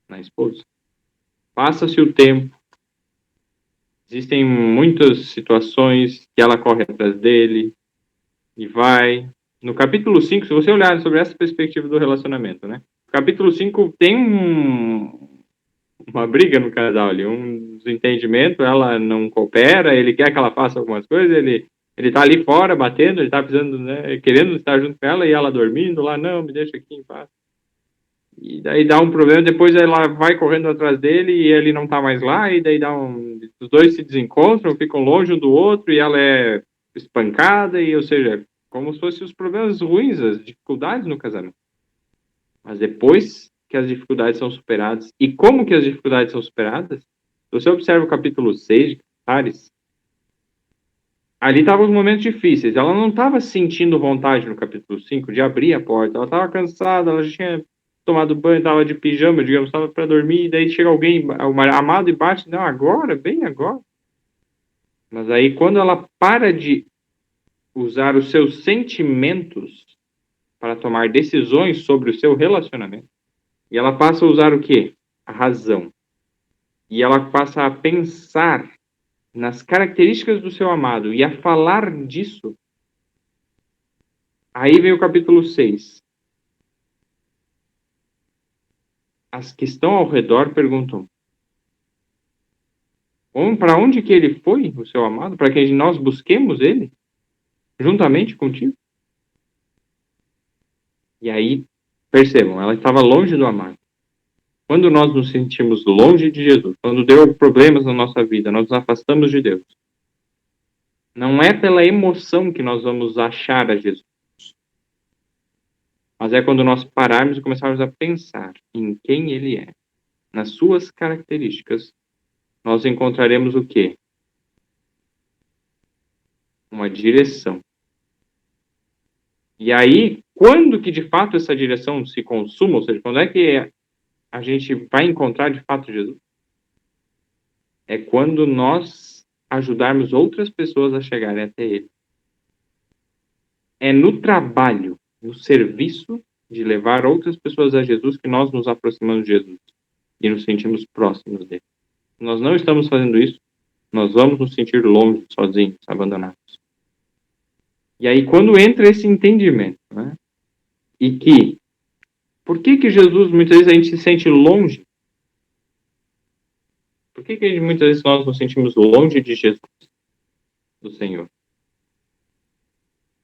na esposa. Passa-se o tempo, existem muitas situações que ela corre atrás dele e vai. No capítulo 5, se você olhar sobre essa perspectiva do relacionamento, né? No capítulo 5 tem uma briga no casal ali, um desentendimento, ela não coopera, ele quer que ela faça algumas coisas, ele tá ali fora batendo, ele tá precisando, né, querendo estar junto com ela e ela dormindo lá, não, me deixa aqui em paz. E daí dá um problema, depois ela vai correndo atrás dele e ele não tá mais lá, e daí os dois se desencontram, ficam longe um do outro e ela é espancada, e ou seja, como se fossem os problemas ruins, as dificuldades no casamento. Mas depois que as dificuldades são superadas, e como que as dificuldades são superadas? Se você observa o capítulo 6 de Cantares, ali estavam os momentos difíceis, ela não estava sentindo vontade no capítulo 5 de abrir a porta, ela estava cansada, ela já tinha tomado banho, estava de pijama, digamos, estava para dormir, e daí chega alguém, o amado, e bate, não, agora, bem agora. Mas aí quando ela para de usar os seus sentimentos para tomar decisões sobre o seu relacionamento, e ela passa a usar o quê? A razão. E ela passa a pensar nas características do seu amado e a falar disso. Aí vem o capítulo 6. As que estão ao redor perguntam: para onde que ele foi, o seu amado? Para que nós busquemos ele juntamente contigo? E aí, percebam, ela estava longe do amado. Quando nós nos sentimos longe de Jesus, quando deu problemas na nossa vida, nós nos afastamos de Deus, não é pela emoção que nós vamos achar a Jesus, mas é quando nós pararmos e começarmos a pensar em quem Ele é, nas suas características, nós encontraremos o quê? Uma direção. E aí, quando que de fato essa direção se consuma, ou seja, quando é que a gente vai encontrar de fato Jesus? É quando nós ajudarmos outras pessoas a chegarem até Ele. É no trabalho, no serviço de levar outras pessoas a Jesus que nós nos aproximamos de Jesus e nos sentimos próximos dele. Se nós não estamos fazendo isso, nós vamos nos sentir longe, sozinhos, abandonados. E aí, quando entra esse entendimento, né, e que, por que Jesus, muitas vezes, a gente se sente longe? Por que muitas vezes nós nos sentimos longe de Jesus, do Senhor?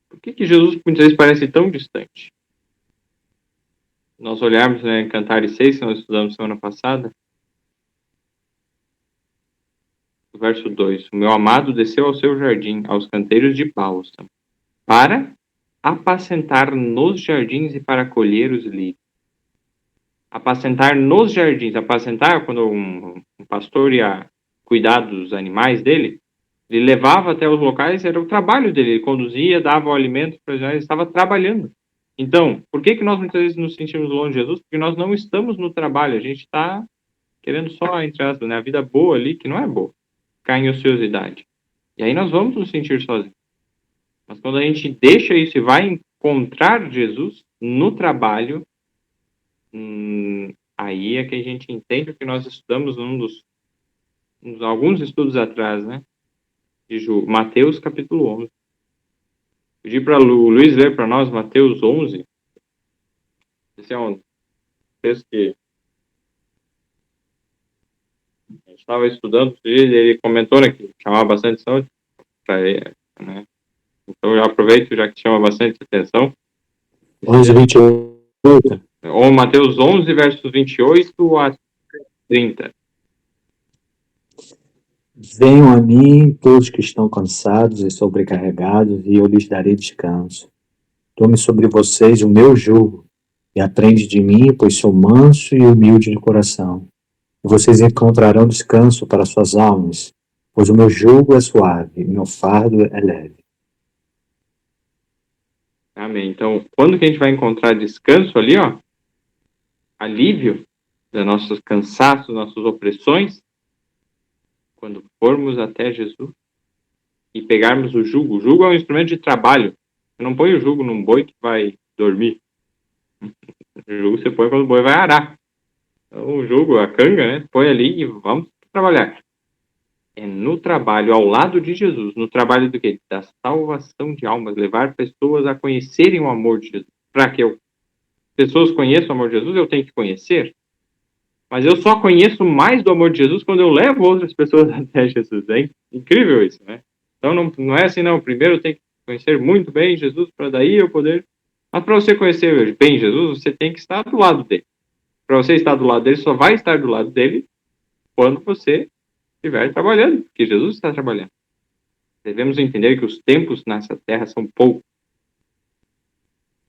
Por que Jesus, muitas vezes, parece tão distante? Nós olharmos, né, em Cantares 6, que nós estudamos semana passada, verso 2, o meu amado desceu ao seu jardim, aos canteiros de bálsamo, para apacentar nos jardins e para colher os lírios. Apacentar nos jardins. Apacentar, quando um pastor ia cuidar dos animais dele, ele levava até os locais, era o trabalho dele, ele conduzia, dava o alimento para os animais, ele estava trabalhando. Então, por que nós muitas vezes nos sentimos longe de Jesus? Porque nós não estamos no trabalho, a gente está querendo só, entre aspas, né, a vida boa ali, que não é boa, ficar em ociosidade. E aí nós vamos nos sentir sozinhos. Mas quando a gente deixa isso e vai encontrar Jesus no trabalho, aí é que a gente entende o que nós estudamos alguns estudos atrás, né? De Mateus capítulo 11. Pedi para o Luiz ler para nós Mateus 11. Esse é um texto que a gente estava estudando, ele comentou, né, que chamava bastante atenção para ele, né? Então eu aproveito, já que chama bastante atenção. 11:28. Ou Mateus 11, versos 28 a 30. Venham a mim todos que estão cansados e sobrecarregados, e eu lhes darei descanso. Tome sobre vocês o meu jugo, e aprende de mim, pois sou manso e humilde de coração. E vocês encontrarão descanso para suas almas, pois o meu jugo é suave e meu fardo é leve. Amém. Então, quando que a gente vai encontrar descanso ali, ó? Alívio dos nossos cansaços, nossas opressões? Quando formos até Jesus e pegarmos o jugo. O jugo é um instrumento de trabalho. Você não põe o jugo num boi que vai dormir. O jugo você põe quando o boi vai arar. Então, o jugo, a canga, né? Põe ali e vamos trabalhar. É no trabalho, ao lado de Jesus. No trabalho do quê? Da salvação de almas. Levar pessoas a conhecerem o amor de Jesus. Para que pessoas conheçam o amor de Jesus, eu tenho que conhecer. Mas eu só conheço mais do amor de Jesus quando eu levo outras pessoas até Jesus. É incrível isso, né? Então não é assim, não. Primeiro eu tenho que conhecer muito bem Jesus para daí eu poder... Mas para você conhecer bem Jesus, você tem que estar do lado dele. Para você estar do lado dele, só vai estar do lado dele quando você estiver trabalhando, porque Jesus está trabalhando. Devemos entender que os tempos nessa terra são poucos.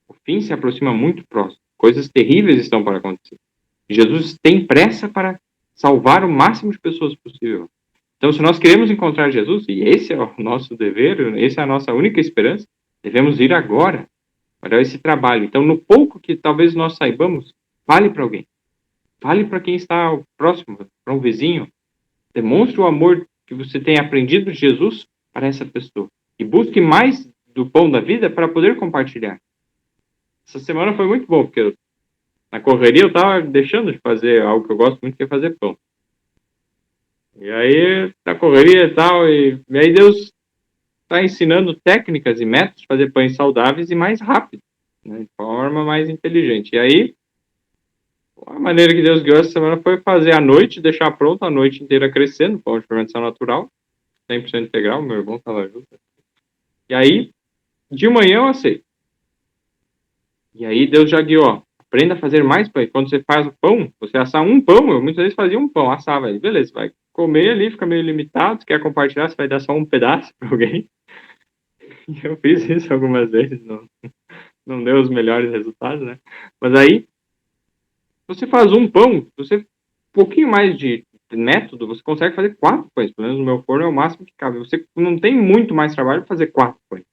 O fim se aproxima muito próximo. Coisas terríveis estão para acontecer. Jesus tem pressa para salvar o máximo de pessoas possível. Então, se nós queremos encontrar Jesus, e esse é o nosso dever, essa é a nossa única esperança, devemos ir agora para esse trabalho. Então, no pouco que talvez nós saibamos, fale para alguém. Fale para quem está próximo, para um vizinho. Demonstre o amor que você tem aprendido de Jesus para essa pessoa. E busque mais do pão da vida para poder compartilhar. Essa semana foi muito bom, porque na correria eu estava deixando de fazer algo que eu gosto muito, que é fazer pão. E aí, na correria e tal, e aí Deus está ensinando técnicas e métodos de fazer pães saudáveis e mais rápido, né, de forma mais inteligente. E aí, a maneira que Deus guiou essa semana foi fazer à noite, deixar pronto a noite inteira crescendo, pão de fermentação natural, 100% integral, meu irmão estava junto. E aí, de manhã eu assei. E aí Deus já guiou, ó, aprenda a fazer mais pães. Quando você faz o pão, você assar um pão, eu muitas vezes fazia um pão, assava ele. Beleza, vai comer ali, fica meio limitado, se quer compartilhar, você vai dar só um pedaço para alguém. E eu fiz isso algumas vezes, não deu os melhores resultados, né? Mas aí, você faz um pão, você um pouquinho mais de método, você consegue fazer 4 pães. Pelo menos no meu forno é o máximo que cabe. Você não tem muito mais trabalho para fazer 4 pães.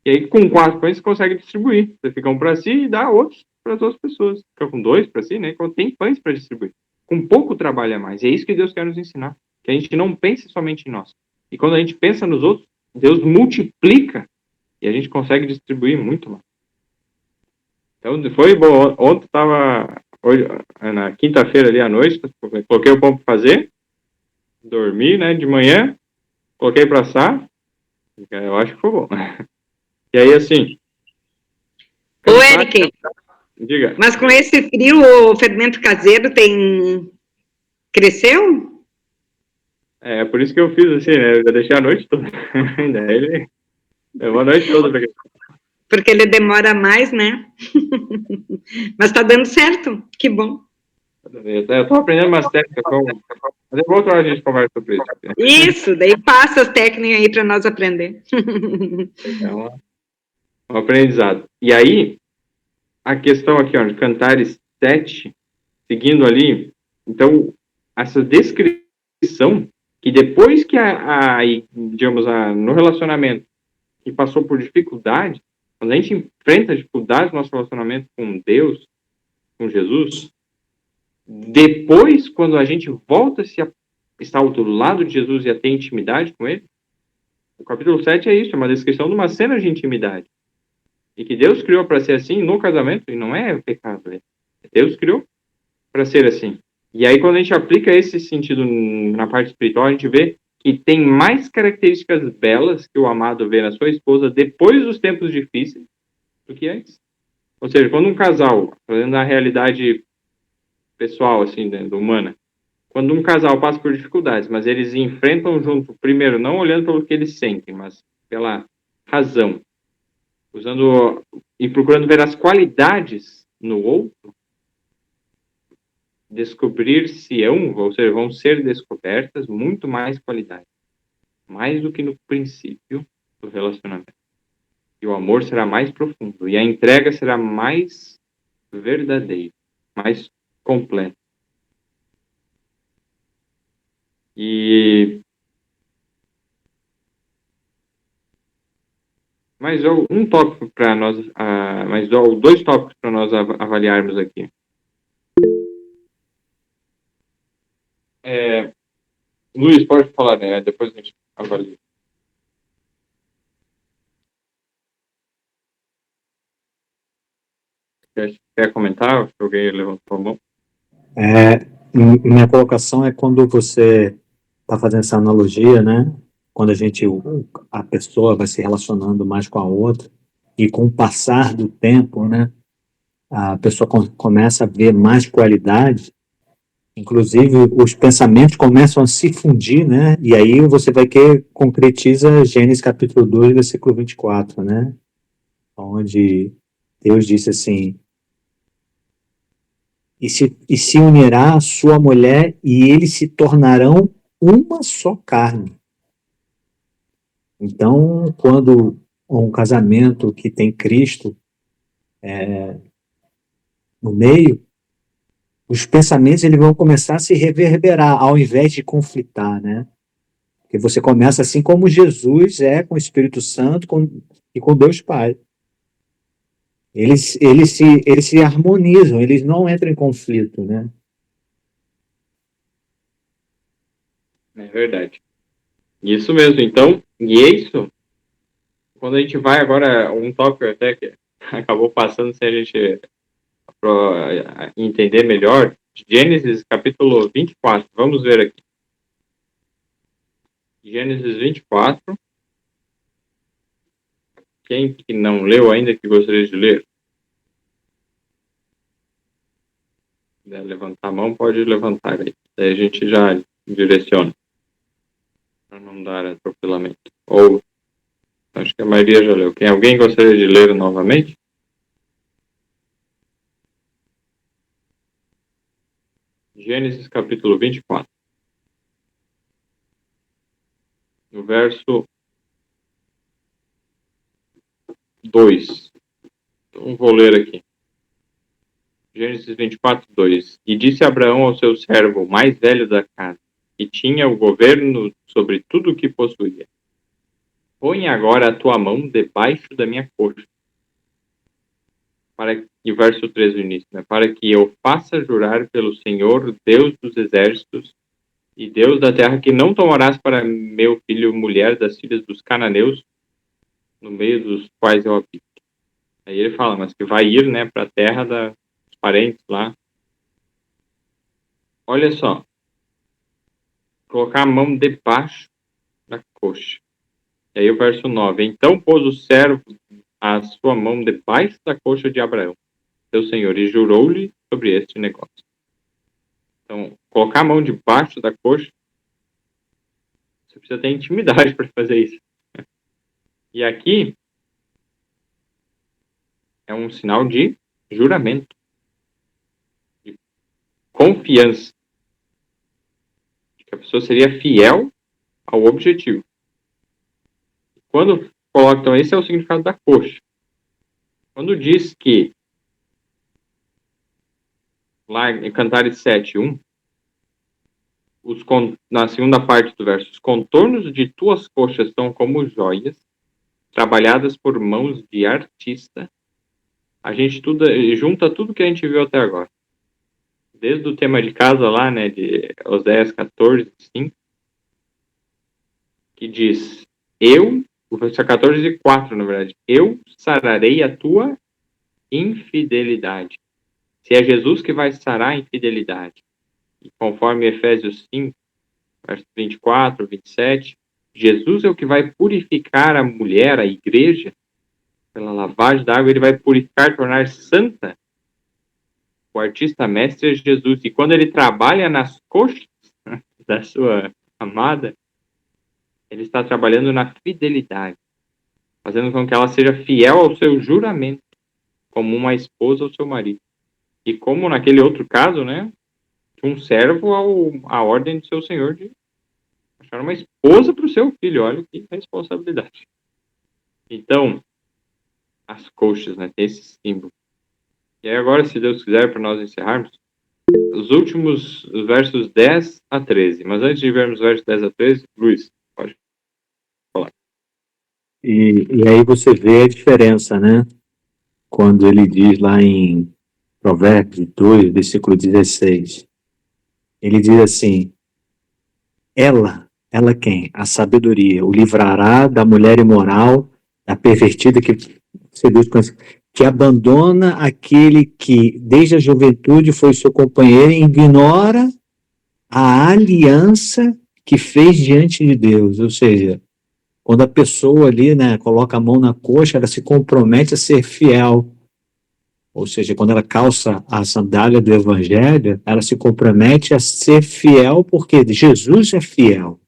E aí, com 4 pães, você consegue distribuir. Você fica um para si e dá outros para as outras pessoas. Fica com 2 para si, né? Quando tem pães para distribuir. Com pouco trabalho a mais. E é isso que Deus quer nos ensinar. Que a gente não pense somente em nós. E quando a gente pensa nos outros, Deus multiplica e a gente consegue distribuir muito mais. Então, foi bom. Ontem estava... Hoje, na quinta-feira ali à noite, coloquei o pão para fazer. Dormi, né? De manhã. Coloquei para assar. Eu acho que foi bom. E aí, assim... Ô, Eric, diga. Mas com esse frio, o fermento caseiro cresceu? É por isso que eu fiz assim, né? Eu deixei a noite toda. Daí ele levou a noite toda pra... Porque ele demora mais, né? Mas tá dando certo, que bom. Eu tô aprendendo umas técnicas, mas outra hora a gente conversa sobre isso. Isso, daí passa as técnicas aí para nós aprender. É um aprendizado. E aí, a questão aqui, ó, de Cantares 7, seguindo ali, então, essa descrição, que depois que digamos, no relacionamento, que passou por dificuldade, quando a gente enfrenta dificuldades no nosso relacionamento com Deus, com Jesus, depois, quando a gente volta a estar do lado de Jesus e a ter intimidade com Ele, o capítulo 7 é isso, é uma descrição de uma cena de intimidade. E que Deus criou para ser assim no casamento, e não é pecado, né? Deus criou para ser assim. E aí, quando a gente aplica esse sentido na parte espiritual, a gente vê que tem mais características belas que o amado vê na sua esposa depois dos tempos difíceis do que antes. Ou seja, quando um casal, fazendo a realidade pessoal, assim, né, humana, quando um casal passa por dificuldades, mas eles enfrentam junto, primeiro, não olhando pelo que eles sentem, mas pela razão, usando e procurando ver as qualidades no outro, descobrir-se-ão, ou seja, vão ser descobertas muito mais qualidades, mais do que no princípio do relacionamento. E o amor será mais profundo, e a entrega será mais verdadeira, mais completa. E mais um tópico para nós, mais dois tópicos para nós avaliarmos aqui. Luiz, pode falar, né? Depois a gente avalia. Quer comentar? Alguém levantou a mão? Minha colocação é quando você está fazendo essa analogia, né? Quando a pessoa vai se relacionando mais com a outra, e com o passar do tempo, né? A pessoa começa a ver mais qualidade, inclusive os pensamentos começam a se fundir, né? E aí você vai que concretiza Gênesis capítulo 2, versículo 24, né? Onde Deus disse assim: e se unirá a sua mulher e eles se tornarão uma só carne. Então, quando um casamento que tem Cristo no meio, os pensamentos eles vão começar a se reverberar, ao invés de conflitar, né? Porque você começa assim como Jesus é com o Espírito Santo e com Deus Pai. Eles se harmonizam, eles não entram em conflito, né? É verdade. Isso mesmo, então, e é isso. Quando a gente vai agora, um tópico até que acabou passando sem a gente entender melhor, Gênesis capítulo 24, vamos ver aqui. Gênesis 24. Quem que não leu ainda que gostaria de ler? Se quiser levantar a mão, pode levantar aí. Daí a gente já direciona. Para não dar atropelamento. Ou, acho que a maioria já leu. Alguém gostaria de ler novamente? Gênesis capítulo 24. No verso 2. Então, vou ler aqui. Gênesis 24, 2. E disse Abraão ao seu servo, mais velho da casa, que tinha o governo sobre tudo o que possuía: põe agora a tua mão debaixo da minha coxa. E o verso 3 do início, né? Para que eu faça jurar pelo Senhor, Deus dos exércitos, e Deus da terra, que não tomarás para meu filho mulher das filhas dos cananeus, no meio dos quais eu habito. Aí ele fala, mas que vai ir, né, para a terra dos parentes lá. Olha só. Colocar a mão debaixo da coxa. E aí o verso 9. Então pôs o servo a sua mão debaixo da coxa de Abraão, seu senhor, e jurou-lhe sobre este negócio. Então, colocar a mão debaixo da coxa, você precisa ter intimidade para fazer isso. E aqui é um sinal de juramento, de confiança, de que a pessoa seria fiel ao objetivo. Quando coloca, então, esse é o significado da coxa. Quando diz que, lá em Cantares 7:1, na segunda parte do verso, os contornos de tuas coxas são como joias, trabalhadas por mãos de artista. A gente junta tudo que a gente viu até agora. Desde o tema de casa lá, né, de Oséias 14:5, que diz, o verso 14:4, na verdade, eu sararei a tua infidelidade. Se é Jesus que vai sarar a infidelidade, e conforme Efésios 5, verso 24, 27, Jesus é o que vai purificar a mulher, a igreja, pela lavagem da água, ele vai purificar, tornar santa. O artista mestre é Jesus, e quando ele trabalha nas coxas da sua amada, ele está trabalhando na fidelidade, fazendo com que ela seja fiel ao seu juramento, como uma esposa ao seu marido. E como naquele outro caso, né, um servo à ordem do seu senhor de achar uma esposa para o seu filho. Olha que responsabilidade. Então, as coxas, né, tem esse símbolo. E aí agora, se Deus quiser, para nós encerrarmos, os últimos versos 10 a 13. Mas antes de vermos os versos 10 a 13, Luiz, pode falar. E aí você vê a diferença, né? Quando ele diz lá em Provérbios 2, versículo 16, ele diz assim, ela quem? A sabedoria, o livrará da mulher imoral, da pervertida que seduz, que abandona aquele que desde a juventude foi seu companheiro e ignora a aliança que fez diante de Deus, ou seja, quando a pessoa ali, né, coloca a mão na coxa, ela se compromete a ser fiel. Ou seja, quando ela calça a sandália do Evangelho, ela se compromete a ser fiel, porque Jesus é fiel.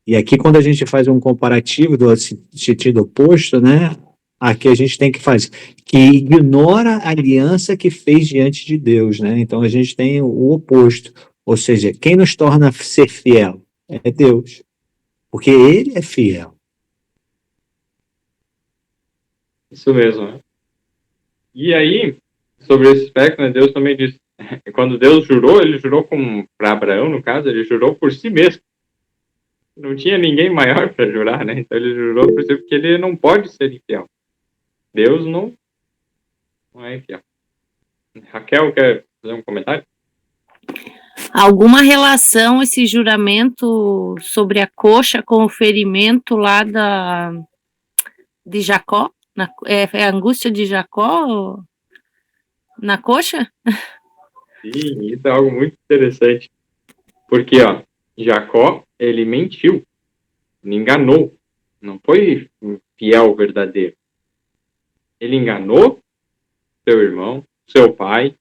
E aqui, quando a gente faz um comparativo do sentido oposto, né, aqui a gente tem que fazer, que ignora a aliança que fez diante de Deus, né? Então a gente tem o oposto. Ou seja, quem nos torna ser fiel é Deus. Porque ele é fiel. Isso mesmo, né? E aí, sobre esse aspecto, né, Deus também diz, quando Deus jurou, ele jurou para Abraão, no caso, ele jurou por si mesmo. Não tinha ninguém maior para jurar, né? Então ele jurou por si, porque ele não pode ser infiel. Deus não é infiel. Raquel, quer fazer um comentário? Alguma relação esse juramento sobre a coxa com o ferimento lá de Jacó? É a angústia de Jacó na coxa? Sim, isso é algo muito interessante. Porque, ó, Jacó, ele mentiu, ele enganou, não foi fiel, verdadeiro. Ele enganou seu irmão, seu pai,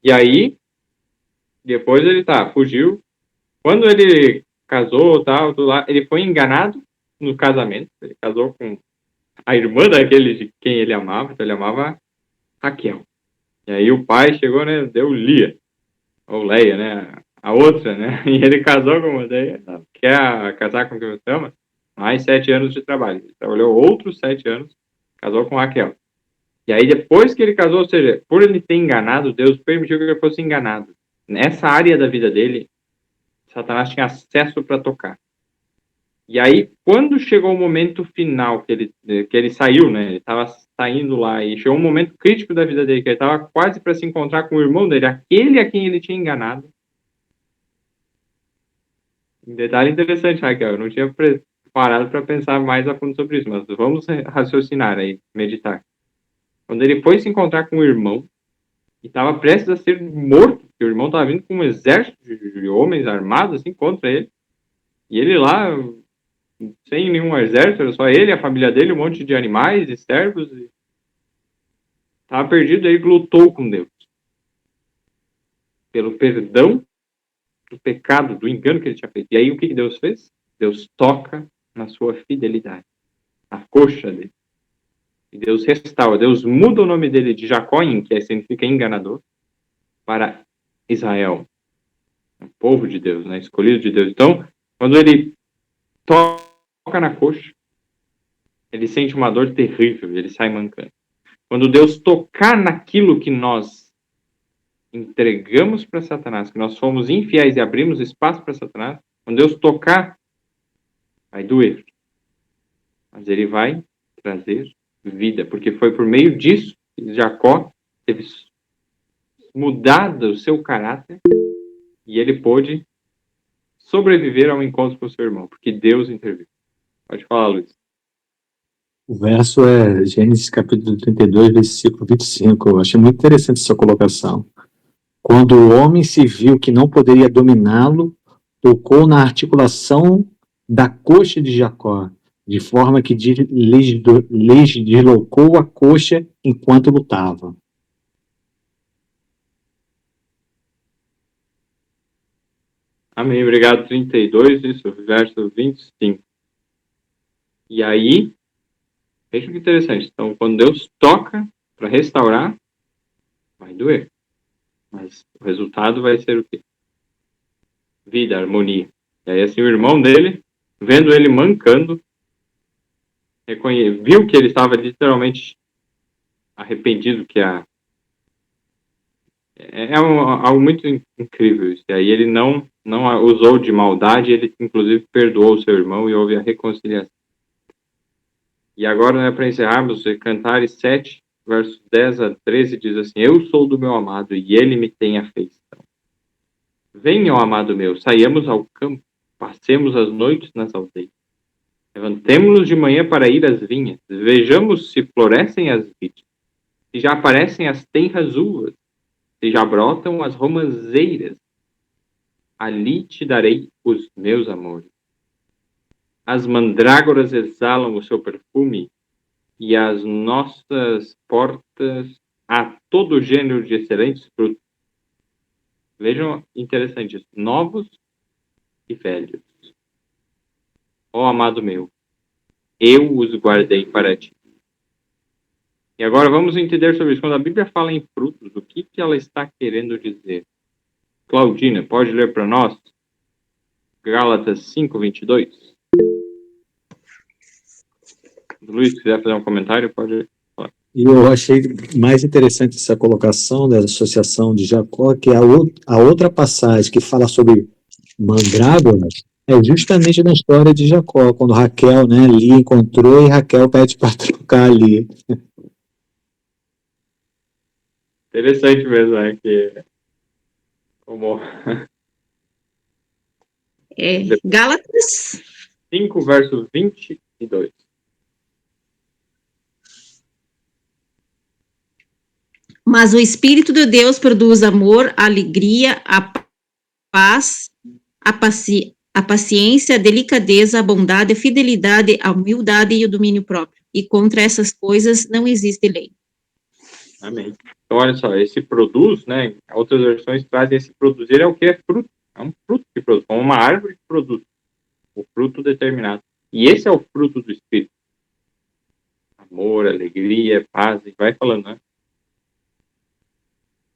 e aí, depois ele fugiu. Quando ele casou, tal, tudo lá, ele foi enganado no casamento, ele casou com a irmã daquele de quem ele amava, então ele amava Raquel. E aí o pai chegou, né, deu Lia, ou Leia, né, a outra, né, e ele casou com uma daí, quer casar com quem você ama? Mais 7 anos de trabalho. Ele trabalhou outros 7 anos, casou com Raquel. E aí depois que ele casou, ou seja, por ele ter enganado, Deus permitiu que ele fosse enganado. Nessa área da vida dele, Satanás tinha acesso para tocar. E aí, quando chegou o momento final, que ele saiu, né, ele estava saindo lá, e chegou um momento crítico da vida dele, que ele estava quase para se encontrar com o irmão dele, aquele a quem ele tinha enganado. Um detalhe interessante, Raquel, eu não tinha parado para pensar mais a fundo sobre isso, mas vamos raciocinar aí, meditar. Quando ele foi se encontrar com o irmão, e estava prestes a ser morto, porque o irmão estava vindo com um exército de homens armados, assim, contra ele, e ele lá, sem nenhum exército, era só ele, a família dele, um monte de animais e servos, e estava perdido, aí ele lutou com Deus, pelo perdão do pecado, do engano que ele tinha feito. E aí o que Deus fez? Deus toca na sua fidelidade, na coxa dele. E Deus restaura, Deus muda o nome dele de Jacó, que significa enganador, para Israel, o povo de Deus, né, escolhido de Deus. Então, quando ele toca na coxa, ele sente uma dor terrível, ele sai mancando. Quando Deus tocar naquilo que nós entregamos para Satanás, que nós fomos infiéis e abrimos espaço para Satanás, quando Deus tocar, vai doer. Mas ele vai trazer vida, porque foi por meio disso que Jacó teve mudado o seu caráter e ele pôde sobreviver ao encontro com o seu irmão, porque Deus interviu. Pode falar, Luiz. O verso é Gênesis capítulo 32, versículo 25. Eu achei muito interessante essa colocação. Quando o homem se viu que não poderia dominá-lo, tocou na articulação da coxa de Jacó, de forma que lhes deslocou a coxa enquanto lutava. Amém, obrigado. 32, isso, verso 25. E aí, veja que interessante. Então, quando Deus toca para restaurar, vai doer. Mas o resultado vai ser o quê? Vida, harmonia. E aí, assim, o irmão dele, vendo ele mancando, viu que ele estava literalmente arrependido, que é algo muito incrível isso. E aí ele não usou de maldade, ele inclusive perdoou o seu irmão e houve a reconciliação. E agora, né, para encerrarmos, Cantares 7, versos 10 a 13, diz assim: Eu sou do meu amado, e ele me tem afeição. Venham, amado meu, saiamos ao campo, passemos as noites nas aldeias. Levantemo-nos de manhã para ir às vinhas, vejamos se florescem as vides, se já aparecem as tenras uvas, se já brotam as romãzeiras. Ali te darei os meus amores. As mandrágoras exalam o seu perfume, e as nossas portas há todo gênero de excelentes frutos. Vejam, interessante isso, novos e velhos. Ó amado meu, eu os guardei para ti. E agora vamos entender sobre isso. Quando a Bíblia fala em frutos, o que ela está querendo dizer? Claudina, pode ler para nós? Gálatas 5, 22. Luiz, se quiser fazer um comentário, pode falar. E eu achei mais interessante essa colocação da associação de Jacó, que a outra passagem que fala sobre mandrágoras é justamente na história de Jacó, quando Raquel, né, Lia encontrou e Raquel pede para trocar ali. Interessante mesmo, né? Que como Gálatas 5, verso 22. Mas o Espírito de Deus produz amor, a alegria, a paz, a paciência, a delicadeza, a bondade, a fidelidade, a humildade e o domínio próprio. E contra essas coisas não existe lei. Amém. Então, olha só, esse produz, né? Outras versões trazem esse produzir, é o que é fruto. É um fruto que produz, como uma árvore que produz. O fruto determinado. E esse é o fruto do Espírito. Amor, alegria, paz, e vai falando, né?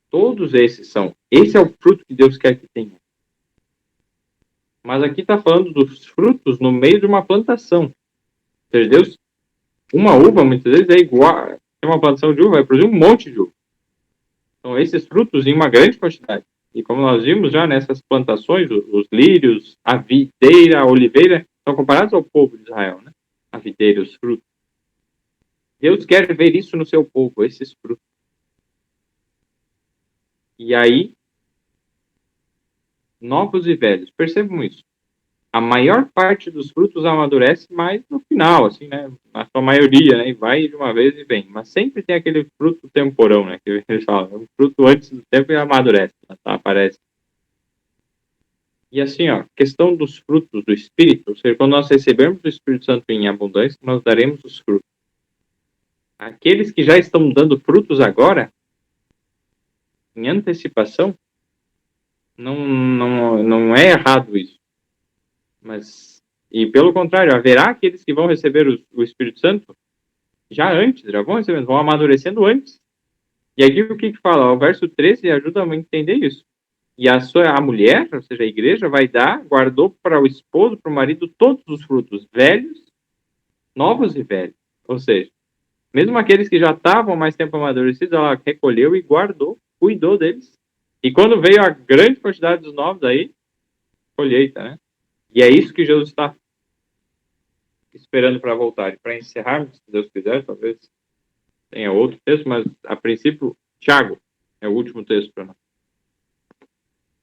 Todos esses são. Esse é o fruto que Deus quer que tenha. Mas aqui está falando dos frutos no meio de uma plantação. Ou seja, Deus, uma uva muitas vezes é igual. Tem uma plantação de uva, vai produzir um monte de uva. Então, esses frutos em uma grande quantidade. E como nós vimos já nessas plantações, os lírios, a videira, a oliveira, são comparados ao povo de Israel, né? A videira, os frutos. Deus quer ver isso no seu povo, esses frutos. E aí, novos e velhos, percebam isso. A maior parte dos frutos amadurece mais no final, assim, né? Na sua maioria, né? E vai de uma vez e vem. Mas sempre tem aquele fruto temporão, né? Que eles falam, um fruto antes do tempo e amadurece, tá? Aparece. E assim, ó, questão dos frutos do Espírito, ou seja, quando nós recebemos o Espírito Santo em abundância, nós daremos os frutos. Aqueles que já estão dando frutos agora, em antecipação, não é errado isso. Mas, e pelo contrário, haverá aqueles que vão receber o Espírito Santo já antes, já vão recebendo, vão amadurecendo antes. E aqui o que fala? O verso 13 ajuda a entender isso. E a mulher, ou seja, a igreja, vai dar, guardou para o esposo, para o marido, todos os frutos, velhos, novos e velhos. Ou seja, mesmo aqueles que já estavam mais tempo amadurecidos, ela recolheu e guardou, cuidou deles. E quando veio a grande quantidade dos novos aí, colheita, né? E é isso que Jesus está esperando para voltar. E para encerrarmos, se Deus quiser, talvez tenha outro texto, mas a princípio, Tiago é o último texto para nós.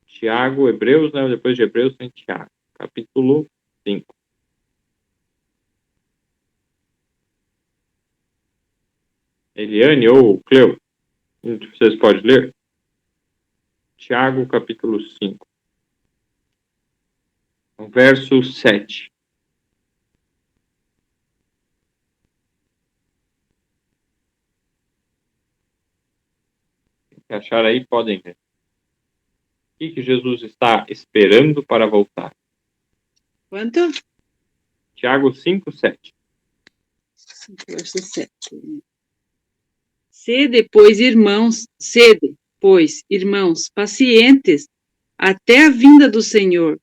Tiago, Hebreus, né? Depois de Hebreus tem Tiago, capítulo 5. Eliane ou Cleo, vocês podem ler? Tiago, capítulo 5. Verso 7. Se achar aí, podem ver. O que Jesus está esperando para voltar? Quanto? Tiago 5, 7. Verso 7. Sede, pois, irmãos, pacientes, até a vinda do Senhor.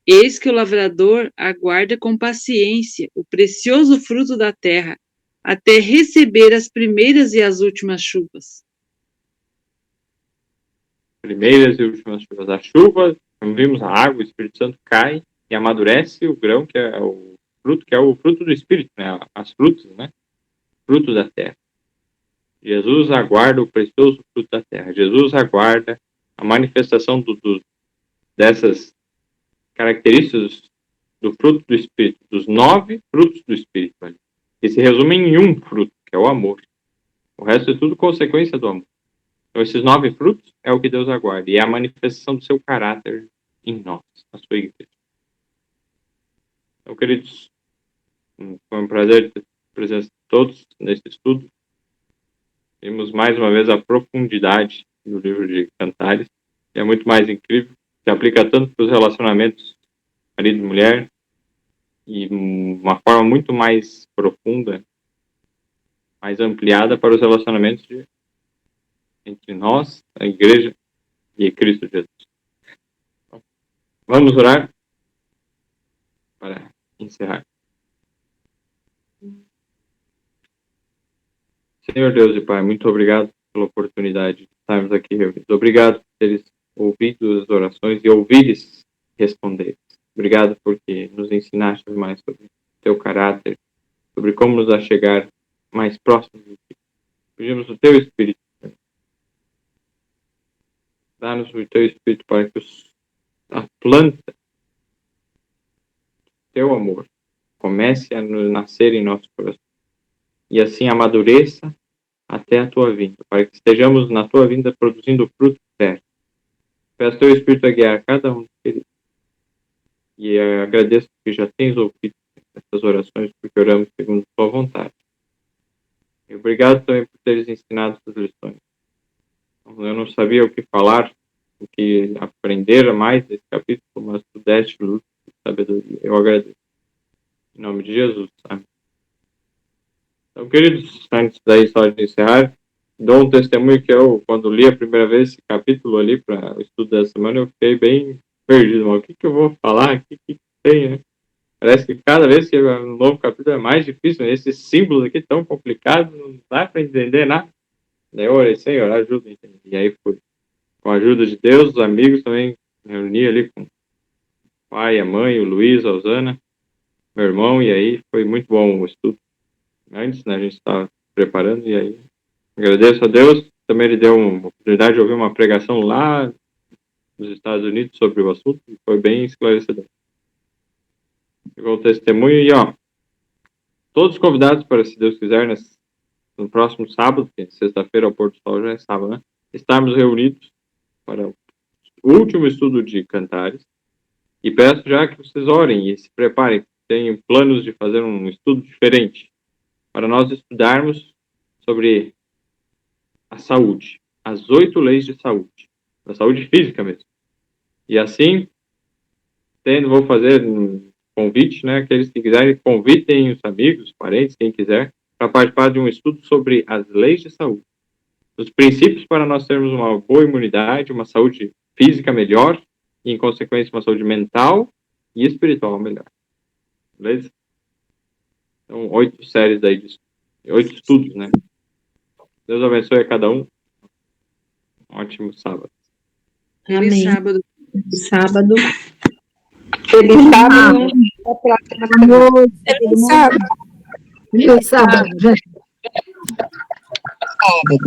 Eis que o lavrador aguarda com paciência o precioso fruto da terra, até receber as primeiras e as últimas chuvas. Primeiras e últimas chuvas. A chuva, como vimos, a água, o Espírito Santo cai e amadurece o grão, que é fruto, que é o fruto do Espírito, né? As frutas, né? Fruto da terra. Jesus aguarda o precioso fruto da terra. Jesus aguarda a manifestação dessas características do fruto do Espírito, dos 9 frutos do Espírito, né? Que se resumem em um fruto, que é o amor. O resto é tudo consequência do amor. Então, esses 9 frutos é o que Deus aguarda, e é a manifestação do seu caráter em nós, na sua igreja. Então, queridos, foi um prazer ter a presença de todos nesse estudo. Vimos mais uma vez a profundidade do livro de Cantares, que é muito mais incrível, se aplica tanto para os relacionamentos marido e mulher, e uma forma muito mais profunda, mais ampliada para os relacionamentos entre nós, a igreja e Cristo Jesus. Vamos orar para encerrar. Senhor Deus e Pai, muito obrigado pela oportunidade de estarmos aqui reunidos. Obrigado por teres ouvido as orações e ouvires responder. Obrigado porque nos ensinaste mais sobre teu caráter, sobre como nos achegar mais próximos de ti. Pedimos o teu Espírito. Dá-nos o teu Espírito para que a planta, teu amor, comece a nascer em nosso coração. E assim amadureça até a tua vinda, para que estejamos na tua vinda produzindo fruto certo. Peço teu Espírito a guiar cada um deles. E agradeço que já tens ouvido essas orações, porque oramos segundo a tua vontade. E obrigado também por teres ensinado essas lições. Eu não sabia o que falar, o que aprender mais desse capítulo, mas tu deste luz e sabedoria. Eu agradeço. Em nome de Jesus. Amém. Então, queridos, antes daí só de encerrar, dou um testemunho que eu, quando li a primeira vez esse capítulo ali para o estudo dessa semana, eu fiquei bem perdido. Mas o que eu vou falar? O que tem, né? Parece que cada vez que é um novo capítulo é mais difícil, né? Esses símbolos aqui tão complicados, não dá para entender nada. Daí eu orei, Senhor, ajuda a entender. E aí fui. Com a ajuda de Deus, os amigos também, reuni ali com o pai, a mãe, o Luiz, a Osana, meu irmão, e aí foi muito bom o estudo. Antes, né, a gente estava preparando, e aí agradeço a Deus. Também ele deu uma oportunidade de ouvir uma pregação lá nos Estados Unidos sobre o assunto, e foi bem esclarecedor. Chegou o testemunho, e ó, todos convidados para, se Deus quiser, no próximo sábado, que sexta-feira ao pôr do sol já é sábado, né, estarmos reunidos para o último estudo de Cantares, e peço já que vocês orem e se preparem, tenham planos de fazer um estudo diferente, para nós estudarmos sobre a saúde, as 8 leis de saúde, da saúde física mesmo. E assim, vou fazer um convite, né, aqueles que quiserem, convidem os amigos, parentes, quem quiser, para participar de um estudo sobre as leis de saúde, os princípios para nós termos uma boa imunidade, uma saúde física melhor, e em consequência uma saúde mental e espiritual melhor. Beleza? Então, 8 séries daí, 8 estudos, né? Deus abençoe a cada um. Um ótimo sábado. Feliz Amém. sábado. Sábado. Feliz sábado. Até a próxima semana. Feliz sábado. Feliz sábado. Sábado.